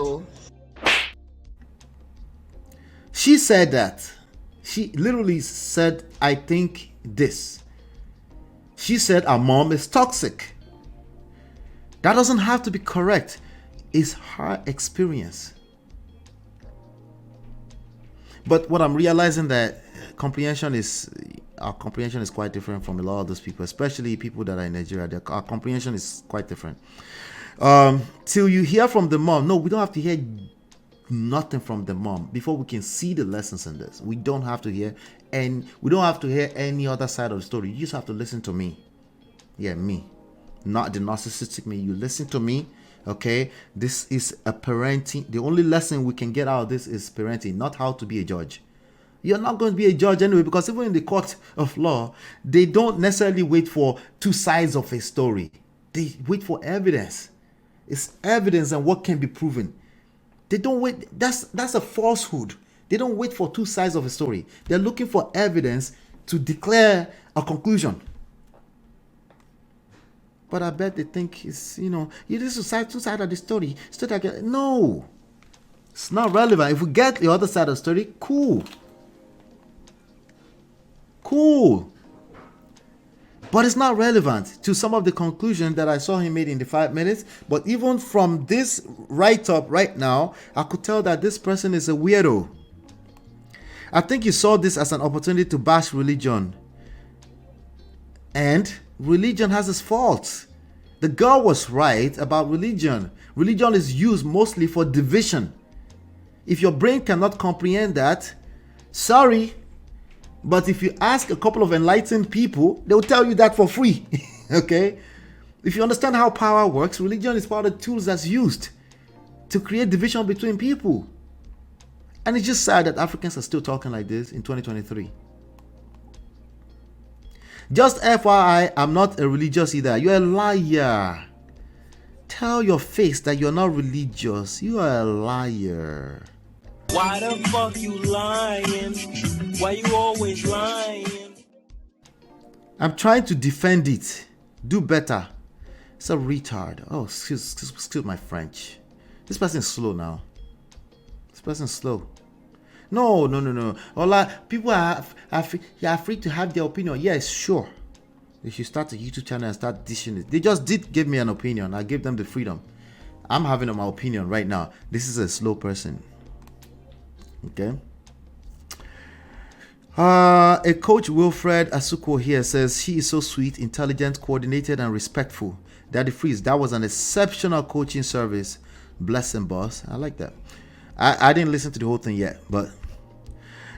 She said that. She literally said, I think this. She said our mom is toxic. That doesn't have to be correct. It's her experience. But what I'm realizing that our comprehension is quite different from a lot of those people, especially people that are in Nigeria. Our comprehension is quite different. Till you hear from the mom. No, we don't have to hear nothing from the mom before we can see the lessons in this. We don't have to hear any other side of the story. You just have to listen to me. Yeah, me. Not the narcissistic me. You listen to me. Okay? This is a parenting. The only lesson we can get out of this is parenting, not how to be a judge. You're not going to be a judge anyway, because even in the court of law, they don't necessarily wait for two sides of a story. They wait for evidence. It's evidence and what can be proven. They don't wait. That's a falsehood. They don't wait for two sides of a story. They're looking for evidence to declare a conclusion. But I bet they think it's, this is two sides of the story. No. It's not relevant. If we get the other side of the story, cool. But it's not relevant to some of the conclusions that I saw him made in the 5 minutes. But even from this write-up right now, I could tell that this person is a weirdo. I think you saw this as an opportunity to bash religion. And religion has its faults. The girl was right about religion. Religion is used mostly for division. If your brain cannot comprehend that, sorry. But if you ask a couple of enlightened people, they will tell you that for free. Okay? If you understand how power works, religion is part of the tools that's used to create division between people. And it's just sad that Africans are still talking like this in 2023. Just FYI, I'm not a religious either. You're a liar. Tell your face that you're not religious. You are a liar. Why the fuck you lying? Why you always lying? I'm trying to defend it. Do better. It's a retard. Oh, excuse my French. This person is slow now. This person is slow. No. Ola, people are free to have their opinion. Yes, sure. They should start a YouTube channel and start dishing it. They just did give me an opinion. I gave them the freedom. I'm having my opinion right now. This is a slow person. Okay. A coach Wilfred Asuko here says she is so sweet, intelligent, coordinated, and respectful. Daddy Freeze, that was an exceptional coaching service. Bless him, boss. I like that. I didn't listen to the whole thing yet, but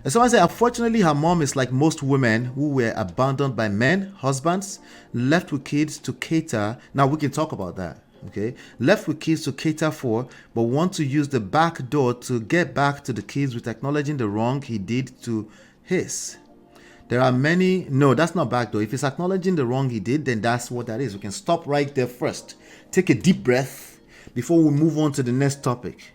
someone said, unfortunately, her mom is like most women who were abandoned by men, husbands, left with kids to cater. Now we can talk about that. Okay, left with kids to cater for, but want to use the back door to get back to the kids with acknowledging the wrong he did to his. There are many. No, that's not back door. If it's acknowledging the wrong he did, then that's what that is. We can stop right there first. Take a deep breath before we move on to the next topic.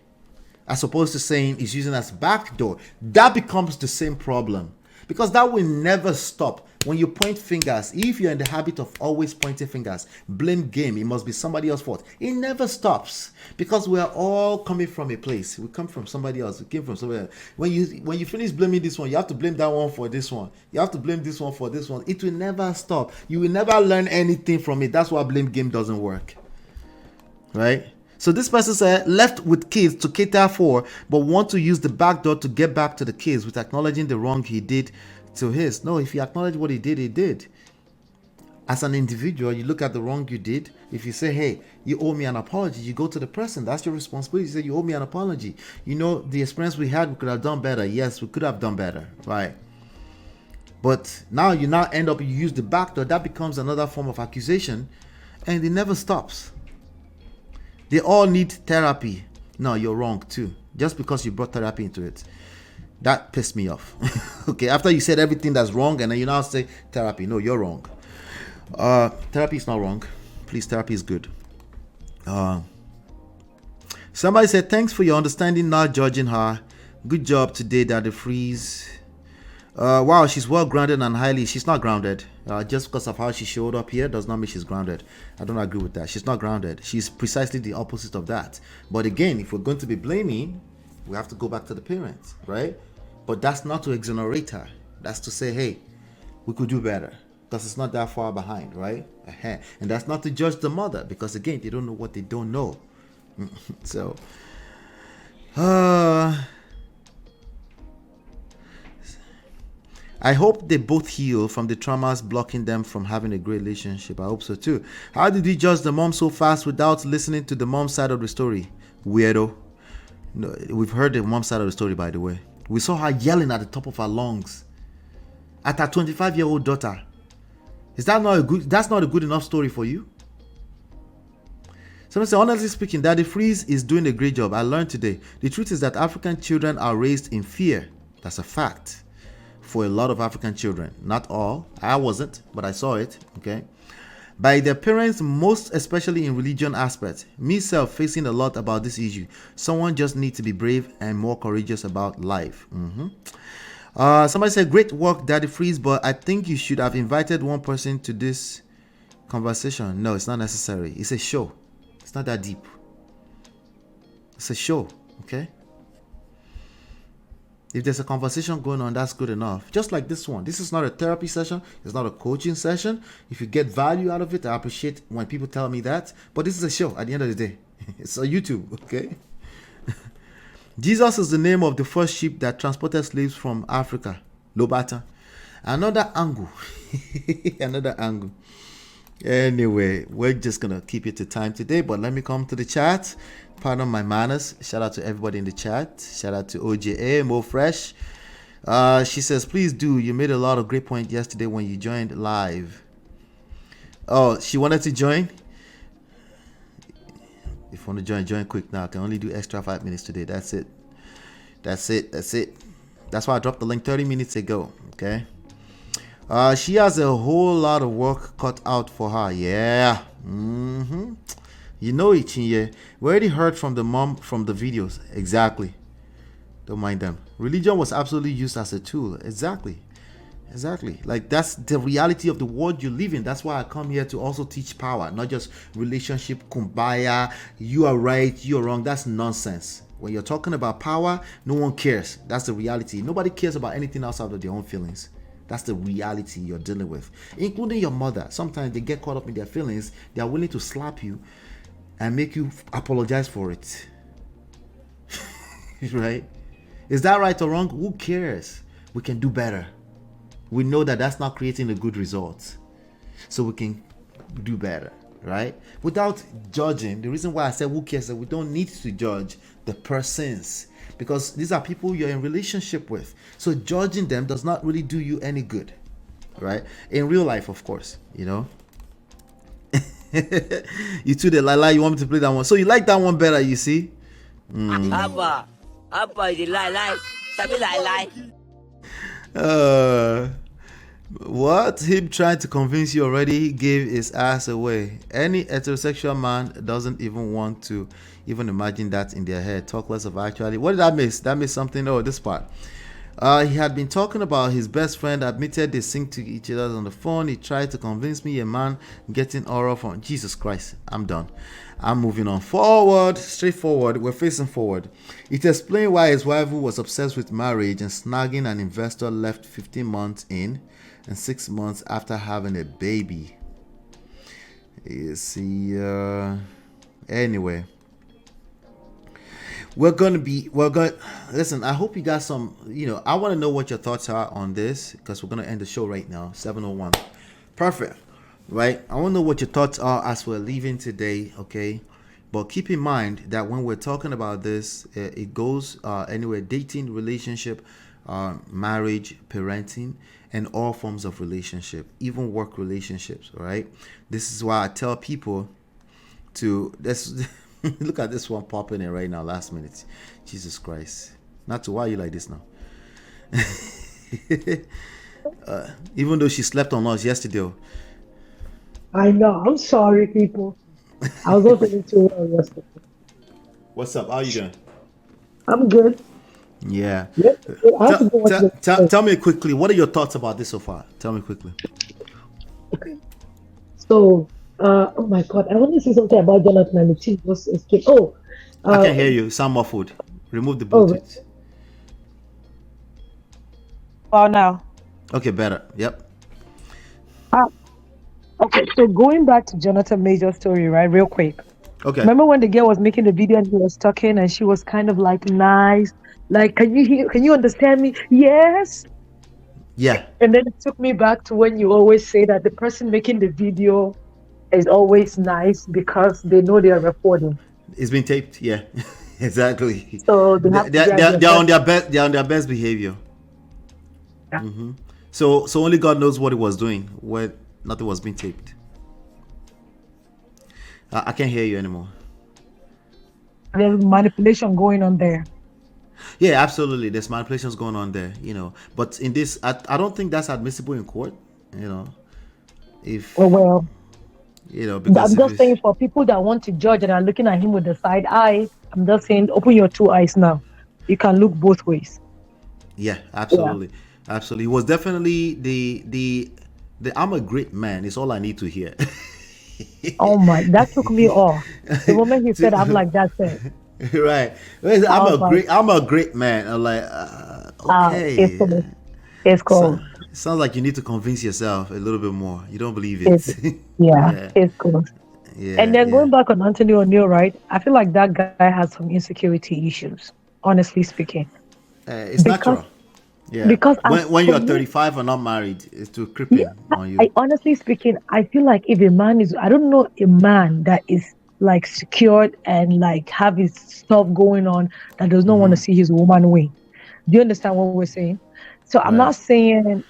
As opposed to saying it's using as back door. That becomes the same problem. Because that will never stop. When you point fingers, if you're in the habit of always pointing fingers, blame game, it must be somebody else's fault. It never stops. Because we are all coming from a place. We come from somebody else. We came from somewhere else. When you finish blaming this one, you have to blame that one for this one. You have to blame this one for this one. It will never stop. You will never learn anything from it. That's why blame game doesn't work. Right? So this person said, left with kids to cater for, but want to use the back door to get back to the kids with acknowledging the wrong he did to his. No, if you acknowledge what he did, he did. As an individual, you look at the wrong you did. If you say, hey, you owe me an apology, you go to the person. That's your responsibility. You say, you owe me an apology. You know, the experience we had, we could have done better. Yes, we could have done better. Right. But now you end up, you use the back door. That becomes another form of accusation. And it never stops. They all need therapy. No, you're wrong too. Just because you brought therapy into it. That pissed me off. Okay, after you said everything that's wrong and then you now say therapy. No, you're wrong. Therapy is not wrong. Please, therapy is good. Somebody said, thanks for your understanding, not judging her. Good job today, Daddy Freeze. Wow, she's well grounded and highly. She's not grounded. Just because of how she showed up here does not mean she's grounded. I don't agree with that. She's not grounded. She's precisely the opposite of that. But again, if we're going to be blaming, we have to go back to the parents, right? But that's not to exonerate her. That's to say, hey, we could do better because it's not that far behind, right? And that's not to judge the mother because again, they don't know what they don't know. So, I hope they both heal from the traumas blocking them from having a great relationship. I hope so too. How did you judge the mom so fast without listening to the mom's side of the story? Weirdo. No, we've heard the mom's side of the story, by the way. We saw her yelling at the top of her lungs at her 25-year-old daughter. Is that not a good? That's not a good enough story for you? Someone said, honestly speaking, Daddy Freeze is doing a great job. I learned today. The truth is that African children are raised in fear. That's a fact. For a lot of African children. Not all. I wasn't, but I saw it. Okay. By their parents, most especially in religion aspects. Me self facing a lot about this issue. Someone just needs to be brave and more courageous about life. Somebody said, great work, Daddy Freeze, but I think you should have invited one person to this conversation. No, it's not necessary. It's a show. It's not that deep. It's a show. Okay. If there's a conversation going on, that's good enough. Just like this one. This is not a therapy session. It's not a coaching session. If you get value out of it, I appreciate when people tell me that. But this is a show at the end of the day. It's on YouTube, okay? Jesus is the name of the first ship that transported slaves from Africa. Lobata. Another angle. Another angle. Anyway, we're just going to keep it to time today. But let me come to the chat. Pardon my manners. Shout out to everybody in the chat. Shout out to OJA, Mo Fresh. She says, please do. You made a lot of great points yesterday when you joined live. Oh, she wanted to join? If you want to join quick now. I can only do extra 5 minutes today. That's it. That's it. That's why I dropped the link 30 minutes ago. Okay. She has a whole lot of work cut out for her. Yeah. You know it, Chinye. We already heard from the mom from the videos. Exactly. Don't mind them. Religion was absolutely used as a tool. Exactly. Like that's the reality of the world you live in. That's why I come here to also teach power, not just relationship, kumbaya, you are right, you're wrong. That's nonsense. When you're talking about power, no one cares. That's the reality. Nobody cares about anything outside of their own feelings. That's the reality you're dealing with, including your mother. Sometimes they get caught up in their feelings. They are willing to slap you and make you apologize for it. Right? Is that right or wrong? Who cares? We can do better. We know that that's not creating a good result. So we can do better, right? Without judging. The reason why I said who cares is that we don't need to judge the persons. Because these are people you're in relationship with. So judging them does not really do you any good. Right? In real life, of course, you know. You too, the Lala. You want me to play that one? So you like that one better? You see? Abba, the lie, sabi lie. Uh, what? Him trying to convince you already gave his ass away. Any heterosexual man doesn't even want to even imagine that in their head. Talk less of actually. What did I miss? That missed something. Oh, this part. He had been talking about his best friend, admitted they sing to each other on the phone. He tried to convince me a man getting oral from Jesus Christ. I'm done. I'm moving on forward, straightforward. We're facing forward. It explained why his wife, who was obsessed with marriage and snagging an investor, left 15 months in and 6 months after having a baby. You see, anyway. Listen, I hope you got some, I want to know what your thoughts are on this, because we're going to end the show right now, 7:01. Perfect. Right? I want to know what your thoughts are as we're leaving today, okay? But keep in mind that when we're talking about this, it goes anywhere: dating, relationship, marriage, parenting, and all forms of relationship, even work relationships, all right? This is why I tell people to... Look at this one popping in right now, last minute. Jesus Christ. Not to why you like this now. Even though she slept on us yesterday. I know. I'm sorry, people. I was not feeling too well yesterday. What's up? How you doing? I'm good. Yeah. Yeah, I have to go watch the Tell me quickly, what are your thoughts about this so far? Tell me quickly. So, oh my God, I want to say something about Jonathan and the chief was escape. I can hear you. Sound muffled. Remove the Oh, Bluetooth. well, now. Okay, better. Yep. Uh, okay, so going back to Jonathan Major's story, right, real quick. Okay. Remember when the girl was making the video and he was talking and she was kind of like nice, like, can you understand me? Yes. Yeah. And then it took me back to when you always say that the person making the video is always nice because they know they are recording. It's been taped. Yeah. Exactly. So they have to They're on their best. They're on their best behavior. Yeah. Mm-hmm. So only God knows what he was doing when nothing was being taped. I can't hear you anymore. There's manipulation going on there. Yeah, absolutely. There's manipulations going on there, But in this, I don't think that's admissible in court, If Well, because I'm just saying for people that want to judge and are looking at him with the side eye, I'm just saying open your two eyes now. You can look both ways. Yeah, absolutely, absolutely. It was definitely the I'm a great man. Is all I need to hear. Oh my, that took me off. The moment he said, I'm like, that's it. Right. I'm a great man. I'm like, okay. It's cool. Sounds like you need to convince yourself a little bit more. You don't believe it. It's cool. Yeah. And then going back on Anthony O'Neill, right? I feel like that guy has some insecurity issues, honestly speaking. It's natural. Yeah. Because when you're 35 and not married, it's too creeping on you. I honestly speaking, I feel like if a man is, I don't know a man that is like secured and like have his stuff going on that does not want to see his woman win. Do you understand what we're saying? So I'm not saying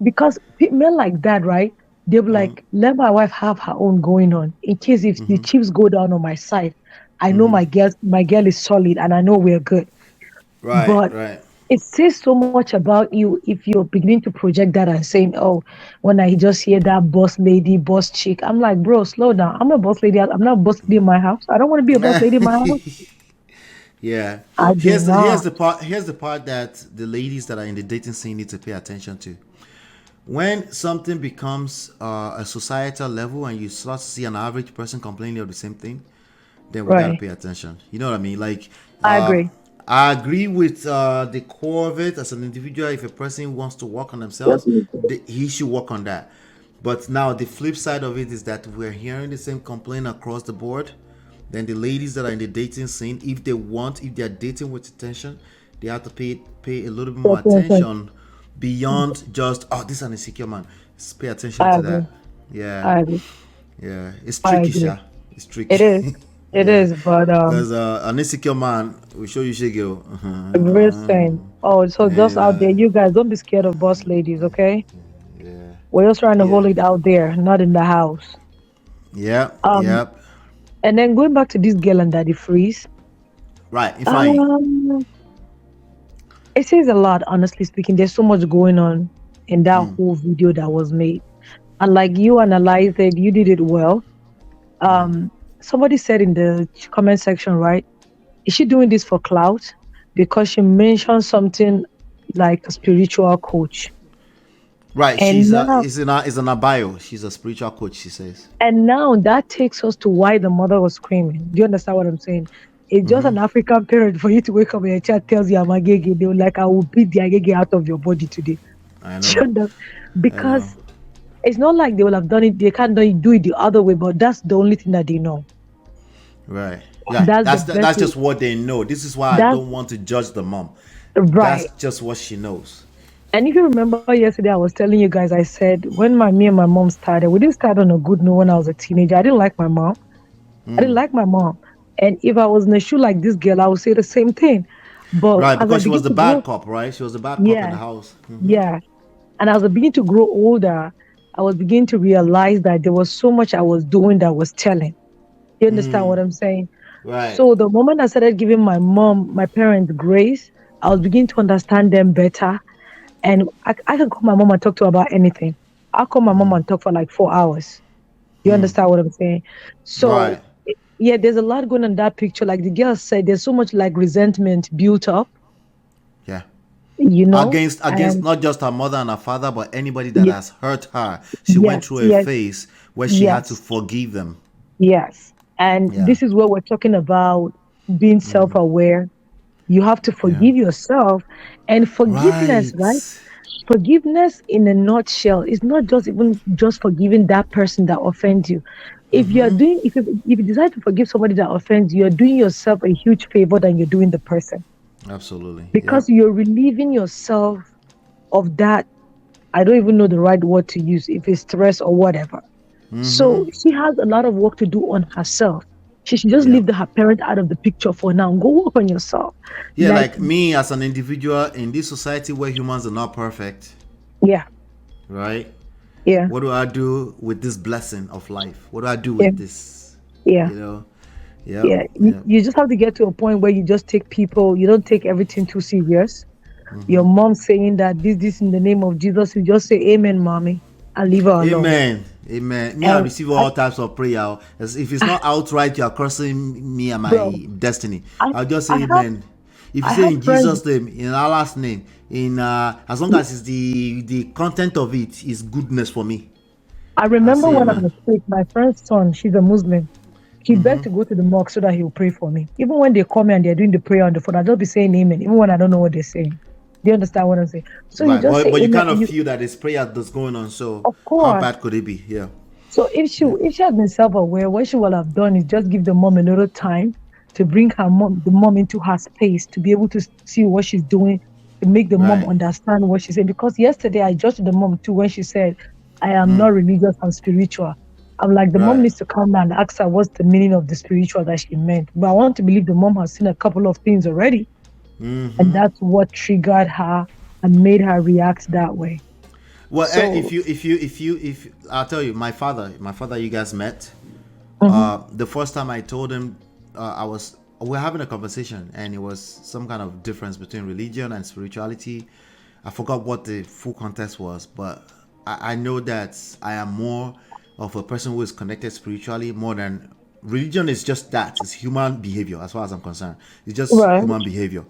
because men like that, right? They'll be like, let my wife have her own going on. In case if the chips go down on my side, I know my girl is solid and I know we're good. Right. But right. It says so much about you if you're beginning to project that and saying, oh, when I just hear that boss lady, boss chick, I'm like, bro, slow down. I'm a boss lady. I'm not a boss lady in my house. I don't want to be a boss lady in my house. Yeah. Here's the part that the ladies that are in the dating scene need to pay attention to. When something becomes a societal level and you start to see an average person complaining of the same thing, then we gotta pay attention. You know what I mean? Like, I agree. I agree with the core of it. As an individual, if a person wants to work on themselves, he should work on that. But now the flip side of it is that we're hearing the same complaint across the board. Then the ladies that are in the dating scene, if they're dating with attention, they have to pay a little bit more attention beyond just, this is an insecure man. Just pay attention to that. Yeah. I agree. Yeah. It's tricky, Sha. It's tricky. It is. It is, but because an insecure man will show you shake you. Real same. Oh, so just out there, you guys don't be scared of boss ladies, okay? Yeah. We're just trying to hold it out there, not in the house. Yep. Um, Yep. and then going back to this girl and Daddy Freeze, Right. Ifeanyi. um, it says a lot, honestly speaking. There's so much going on in that whole video that was made. And like you analyzed it, you did it well. Um, Somebody said in the comment section, right? Is she doing this for clout? Because she mentioned something like a spiritual coach. Right. And She's now is in her bio. She's a spiritual coach. She says. and now that takes us to why the mother was screaming. Do you understand what I'm saying? It's just an African parent for you to wake up and your child tells you I'm agege. They were like, I will beat the agege out of your body today. I Do you know. understand? I know. Because it's not like they will have done it, they can't do it the other way, but that's the only thing that they know. Right. Yeah. That's the best That's way. just what they know. This is why I That's don't want to judge the mom. That's right. just what she knows. And if you remember yesterday, I was telling you guys, I said when me and my mom started, we didn't start on a good note when I was a teenager. I didn't like my mom. I didn't like my mom. And if I was in a shoe like this girl, I would say the same thing. But Right. as I Because she was begin the to bad grow, cop. Right. She was the bad cop in the yeah, house. yeah. And as I began to grow older, I was beginning to realize that there was so much I was doing that was telling. You understand what I'm saying? Right. So the moment I started giving my parents grace, I was beginning to understand them better. And I can call my mom and talk to her about anything. I'll call my mom and talk for like 4 hours. You understand what I'm saying? So Right. yeah, there's a lot going on in that picture. Like the girl said, there's so much like resentment built up, Yeah. you know? Against And not just her mother and her father, but anybody that yeah, has hurt her. She went yes, through a yes, phase where she had to yes, forgive them. yes. And Yeah. this is where we're talking about being self-aware. You have to Yeah. forgive yourself. And forgiveness, right? Right. Forgiveness in a nutshell is not just even just forgiving that person that offends you. If you decide to forgive somebody that offends you, you're doing yourself a huge favor than you're doing the person. Absolutely. Because Yep. you're relieving yourself of that. I don't even know the right word to use, if it's stress or whatever. So she has a lot of work to do on herself. She should just Yep. leave her parent out of the picture for now. Go work on yourself. Yeah, Like, like me as an individual in this society where humans are not perfect, yeah, right? yeah, What do I do with this blessing of life? What do I do yeah, with this? yeah, You know? Yep. yeah. You, Yep. you just have to get to a point where you just take people, you don't take everything too serious. Your mom saying that this in the name of Jesus, you just say amen, mommy, and leave her alone. Amen. Amen. Me, I And receive all types of prayer. As if it's not outright, you are crossing me and bro, my destiny. I I'll just I say have amen. If you I say have in friends. Jesus' name, in Allah's name, in as long as it's the content of it is goodness for me, I I'll remember say when I amen. was sick, my friend's son, she's a Muslim. He begged to go to the mosque so that he will pray for me. Even when they call me and they're doing the prayer on the phone, I'll just be saying amen, even when I don't know what they're saying. Do you understand what I'm saying? So you Right, just say but you amen. kind of feel that this prayer that's going on. So Of how course. bad could it be? Yeah. So if she had been self-aware, what she would have done is just give the mom a little time to bring the mom into her space to be able to see what she's doing, to make the mom Right. understand what she's saying. Because yesterday I judged the mom too when she said, I am not religious, I'm spiritual. I'm like, the mom Right. needs to come down and ask her what's the meaning of the spiritual that she meant. But I want to believe the mom has seen a couple of things already, and that's what triggered her and made her react that way. Well, So, if I'll tell you, my father, you guys met. mhm, The first time I told him, we were having a conversation, and it was some kind of difference between religion and spirituality. I forgot what the full context was, but I know that I am more of a person who is connected spiritually more than religion. Is just that it's human behavior, as far as I'm concerned. It's just right. human behavior,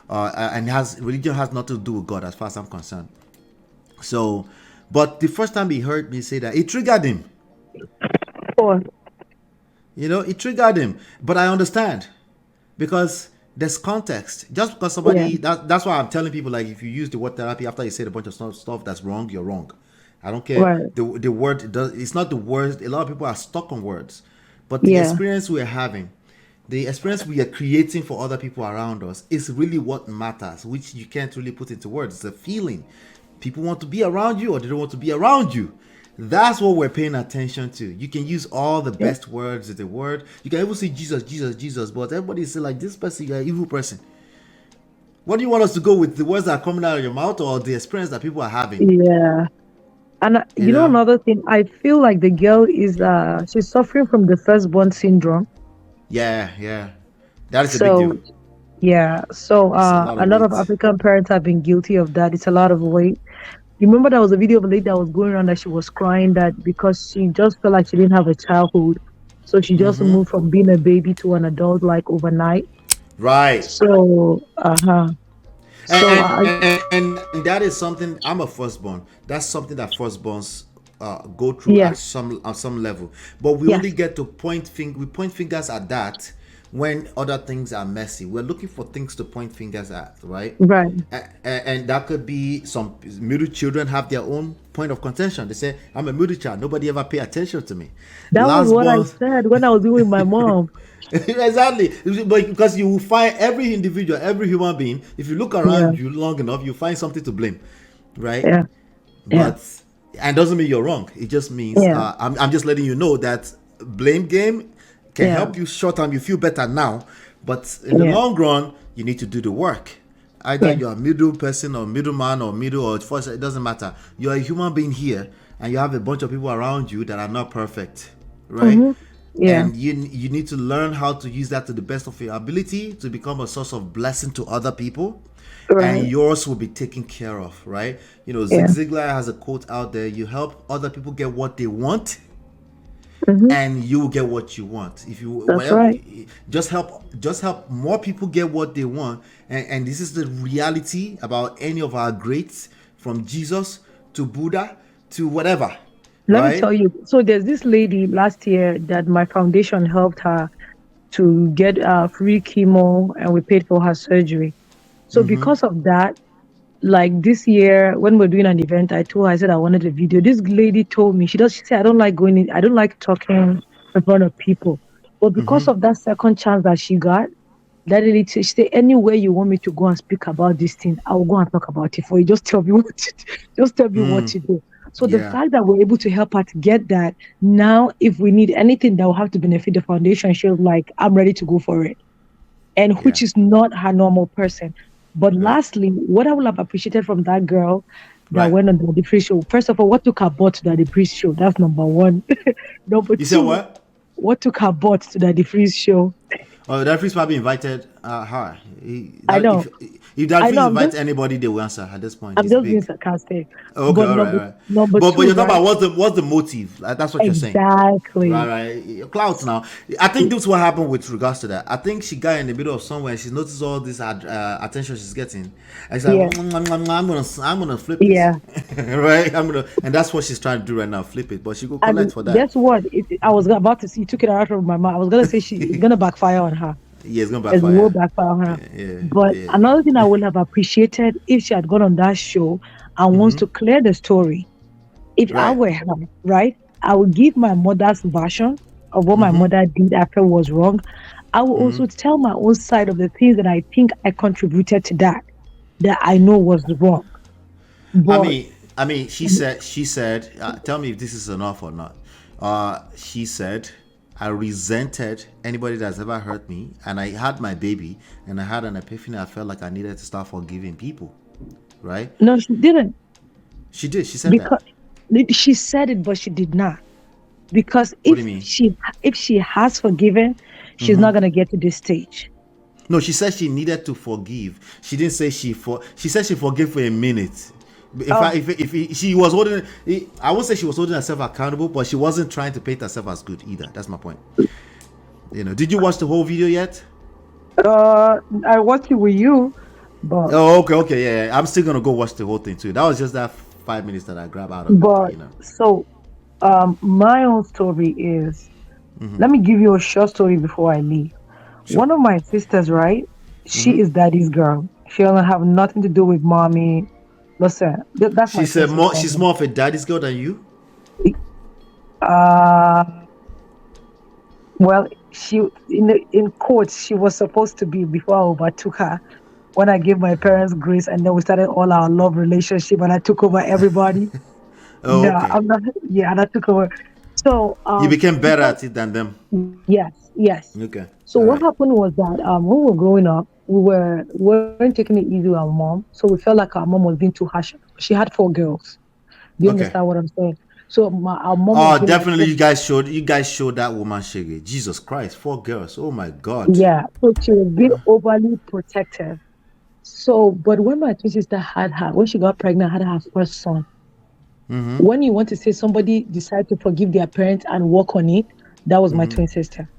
and has religion has nothing to do with God, as far as I'm concerned. So, but the first time he heard me say that, it triggered him. Or, It triggered him. But I understand because there's context. Just because yeah, that's why I'm telling people, like, if you use the word therapy after you said a bunch of stuff that's wrong, you're wrong. I don't care. right. The word does. It's not the words. A lot of people are stuck on words, but the Yeah. experience we're having, the experience we are creating for other people around us is really what matters, which you can't really put into words. It's a feeling. People want to be around you or they don't want to be around you. That's what we're paying attention to. You can use all the Yeah. best words of the word. You can even say Jesus, Jesus, Jesus, but everybody say like, this person, you're an evil person. What do you want us to go with? The words that are coming out of your mouth or the experience that people are having? Yeah. And You you know, know? another thing, I feel like the girl is she's suffering from the firstborn syndrome. Yeah, yeah. That is a big deal. So yeah, so It's a lot a of lot of weight. African parents have been guilty of that. It's a lot of weight. Remember, there was a video of a lady that was going around that she was crying that because she just felt like she didn't have a childhood, so she just Mm-hmm. moved from being a baby to an adult like overnight. Right. So so And that is something. I'm a firstborn. That's something that firstborns go through yeah, at some level. But we only yes, get to we point fingers at that when other things are messy. We're looking for things to point fingers at, right? right. And that could be some middle children have their own point of contention. They say, "I'm a middle child. Nobody ever pay attention to me." That was Last what I born. said when I was with my mom. Exactly, but because you will find every individual, every human being, if you look Yeah, around you long enough, you find something to blame, right? yeah, yeah, But and doesn't mean you're wrong. It just means yeah, I'm just letting you know that blame game can yeah, help you short term. You feel better now, but in the yeah, long run, you need to do the work. Either yeah. you're a middle person or middleman or middle or first, it doesn't matter. You're a human being here, and you have a bunch of people around you that are not perfect, right? Mm-hmm. Yeah, And you need to learn how to use that to the best of your ability to become a source of blessing to other people, and right. yours will be taken care of, right? You know, Zig Yeah. Ziglar has a quote out there: you help other people get what they want, Mm-hmm. and you will get what you want. If you That's whatever, right. just help more people get what they want. And this is the reality about any of our greats, from Jesus to Buddha to whatever, Let me tell right? you. So there's this lady last year that my foundation helped her to get free chemo, and we paid for her surgery. So because of that, like this year when we're doing an event, I told her, I said I wanted a video. This lady told me she said I don't like going in, I don't like talking in front of people. But because of that second chance that she got, that lady she said, anywhere you want me to go and speak about this thing, I will go and talk about it for you. Just tell me what to do. Just tell me what to do. So the Yeah, fact that we're able to help her to get that, now if we need anything that will have to benefit the foundation, she was like, I'm ready to go for it. And yeah, which is not her normal person. But right, lastly, what I would have appreciated from that girl that right. went on the Daddy Free show, first of all, what took her butt to the Daddy Free show? That's number one. Number You said two, what? what took her butt to the Daddy Free show? Oh, that priest probably invited her. I know, If that I priest know. invites anybody, they will answer. At this point, I'm it's just being big. sarcastic. Okay, But all right, all right. number But two, you're talking right? about what's the motive? Like, that's what you're saying. Right, Exactly. right. Clouds now. I think this is what happened with regards to that. I think she got in the middle of somewhere and she noticed all this attention she's getting. And she's like, Yeah, I'm gonna flip it, yeah. right? And that's what she's trying to do right now, flip it. But she go collect And for that. guess what? I was about to see, you took it out of my mouth. I was gonna say it's gonna backfire on her. Yeah, it's gonna It will backfire. backfire on her. Yeah, But yeah. another thing I would have appreciated if she had gone on that show and wants to clear the story. If I Right. were her, right, I would give my mother's version of what my mother did after was wrong. I will also tell my own side of the things that I think I contributed to that I know was wrong. But She said, tell me if this is enough or not. She said, I resented anybody that's ever hurt me, and I had my baby, and I had an epiphany. I felt like I needed to start forgiving people, right? no, she didn't. She did. She said that. Because she said it, but she did not. Because What do you mean? if she has forgiven, she's not gonna get to this stage. No, she said she needed to forgive. She didn't say She said she forgave for a minute. In Oh, fact, if she was holding, I would say she was holding herself accountable, but she wasn't trying to paint herself as good either. That's my point. Did you watch the whole video yet? I watched it with you, but Oh, okay, yeah. I'm still gonna go watch the whole thing too. That was just that 5 minutes that I grabbed out of but it. so my own story is, let me give you a short story before I leave. Sure. One of my sisters, right? She is daddy's girl. She doesn't have nothing to do with mommy. Listen, that's She my said sister's more. She's problem. more of a daddy's girl than you. Uh, well, she in quotes she was supposed to be before I overtook her. When I gave my parents grace, and then we started all our love relationship, and I took over everybody. Oh, No, okay. I'm not. Yeah, and I took over. So, You became better because at it than them. yes, yes. Okay. So All what right. happened was that when we were growing up, we weren't taking it easy with our mom. So we felt like our mom was being too harsh. She had four girls. Do you Okay. understand what I'm saying? So our mom was Oh, being like, definitely. You guys showed that woman shiggy. Jesus Christ, 4 girls. Oh my God. yeah. So she was being overly protective. So, but when my twin sister when she got pregnant, had her first son, when you want to say somebody decide to forgive their parents and work on it, that was my twin sister.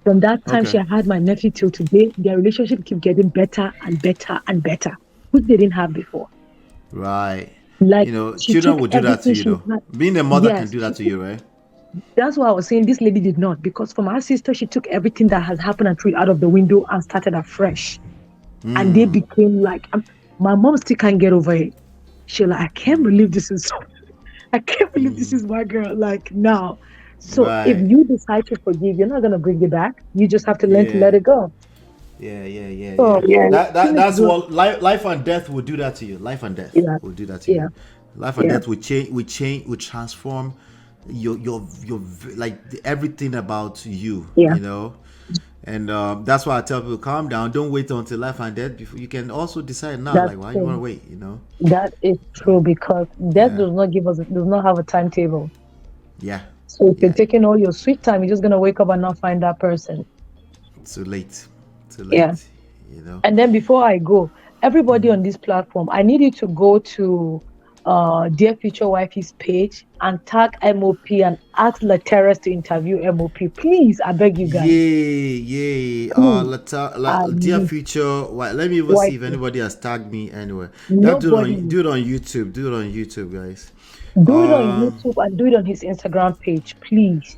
From that time, Okay. she had my nephew till today. Their relationship keep getting better and better and better, which they didn't have before. Right. Like You know, she children took will do that to everything you she though. had. Being a mother can Yes, do that to you, right? that's why I was saying this lady did not, because from our sister, she took everything that has happened and threw it out of the window and started afresh. And they became like, my mom still can't get over it. She like, I can't believe this is, I can't believe this is my girl. Like now, so if Right. you decide to forgive, you're not gonna bring it back. You just have to learn to Yeah. let it go. Yeah. So she needs to That's do, what life and death will do that to you. Life and death yeah, will do that to yeah, you. Life and yeah. death will will transform like everything about you. Yeah, You know, and that's why I tell people, calm down. Don't wait until life and death before you can also decide now. that's Like, why you want to true. wait? You know. That is true because death Yeah. does not have a timetable. Yeah. So if you're Yeah. taking all your sweet time, you're just gonna wake up and not find that person. Too late. Too Yeah. late. You know. And then before I go, everybody on this platform, I need you to go to Dear Future Wifey's page and tag MOP and ask Lateras to interview MOP. Please, I beg you guys. Yay. Please, Dear um, future. Why, let me even see if wifey. anybody has tagged me anywhere. You have to Nobody. do it on YouTube. Do it on YouTube, guys. Do it on Um, YouTube and do it on his Instagram page, please.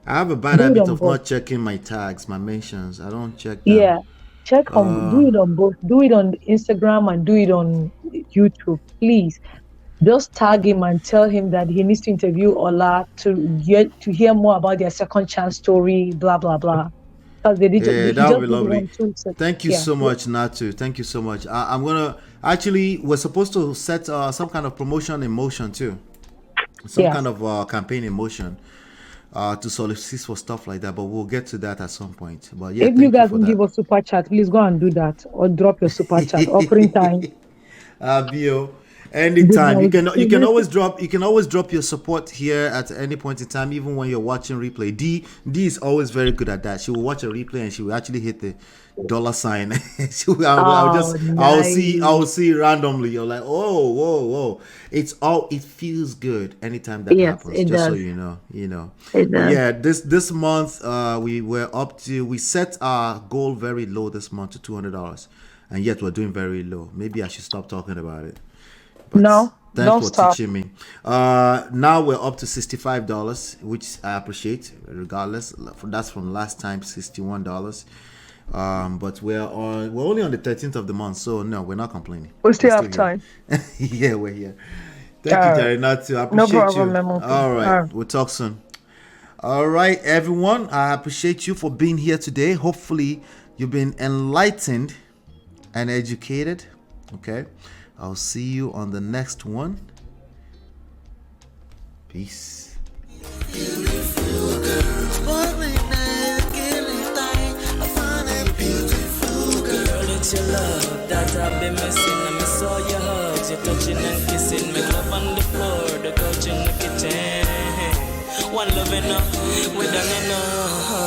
I have a bad Do it habit on of both. not checking my tags, my mentions. I don't check them. Yeah. Do it on both. Do it on Instagram and do it on YouTube, please. Just tag him and tell him that he needs to interview Ola to hear more about their second chance story, blah blah blah. Because Yeah, he that would just be did lovely. one too. So, Thank you yeah, so much, Natu. Thank you so much. I'm gonna actually we're supposed to set some kind of promotion in motion too, some yes. kind of campaign in motion to solicit for stuff like that. But we'll get to that at some point. But yeah, If you thank you guys for can give that. us super chat, please go and do that or drop your super chat. Offering time. Bio. Good Anytime night. you can always drop your support here at any point in time, even when you're watching replay. D is always very good at that. She will watch a replay and she will actually hit the dollar sign. Oh, I'll nice. see randomly. You're like, oh, whoa. It feels good anytime that Yes, happens, it just so does. you know. It But does. yeah, this month we set our goal very low this month to $200, and yet we're doing very low. Maybe I should stop talking about it. But No, thanks don't for stop. teaching me. Now we're up to $65, which I appreciate regardless. That's from last time, $61. But we're only on the 13th of the month, so no, we're not complaining. We still We're have still time. here. Yeah, we're here. Thank you, All right. Jerry. Not to. I No appreciate problem, you. Memo. All All right, right. we'll talk soon. All right, everyone. I appreciate you for being here today. Hopefully, you've been enlightened and educated. Okay. I'll see you on the next one. Peace. It's your love that I've been missing. I miss all your hugs, your touching and kissing. Make love on the floor, the couch in the kitchen. One love enough, we done enough.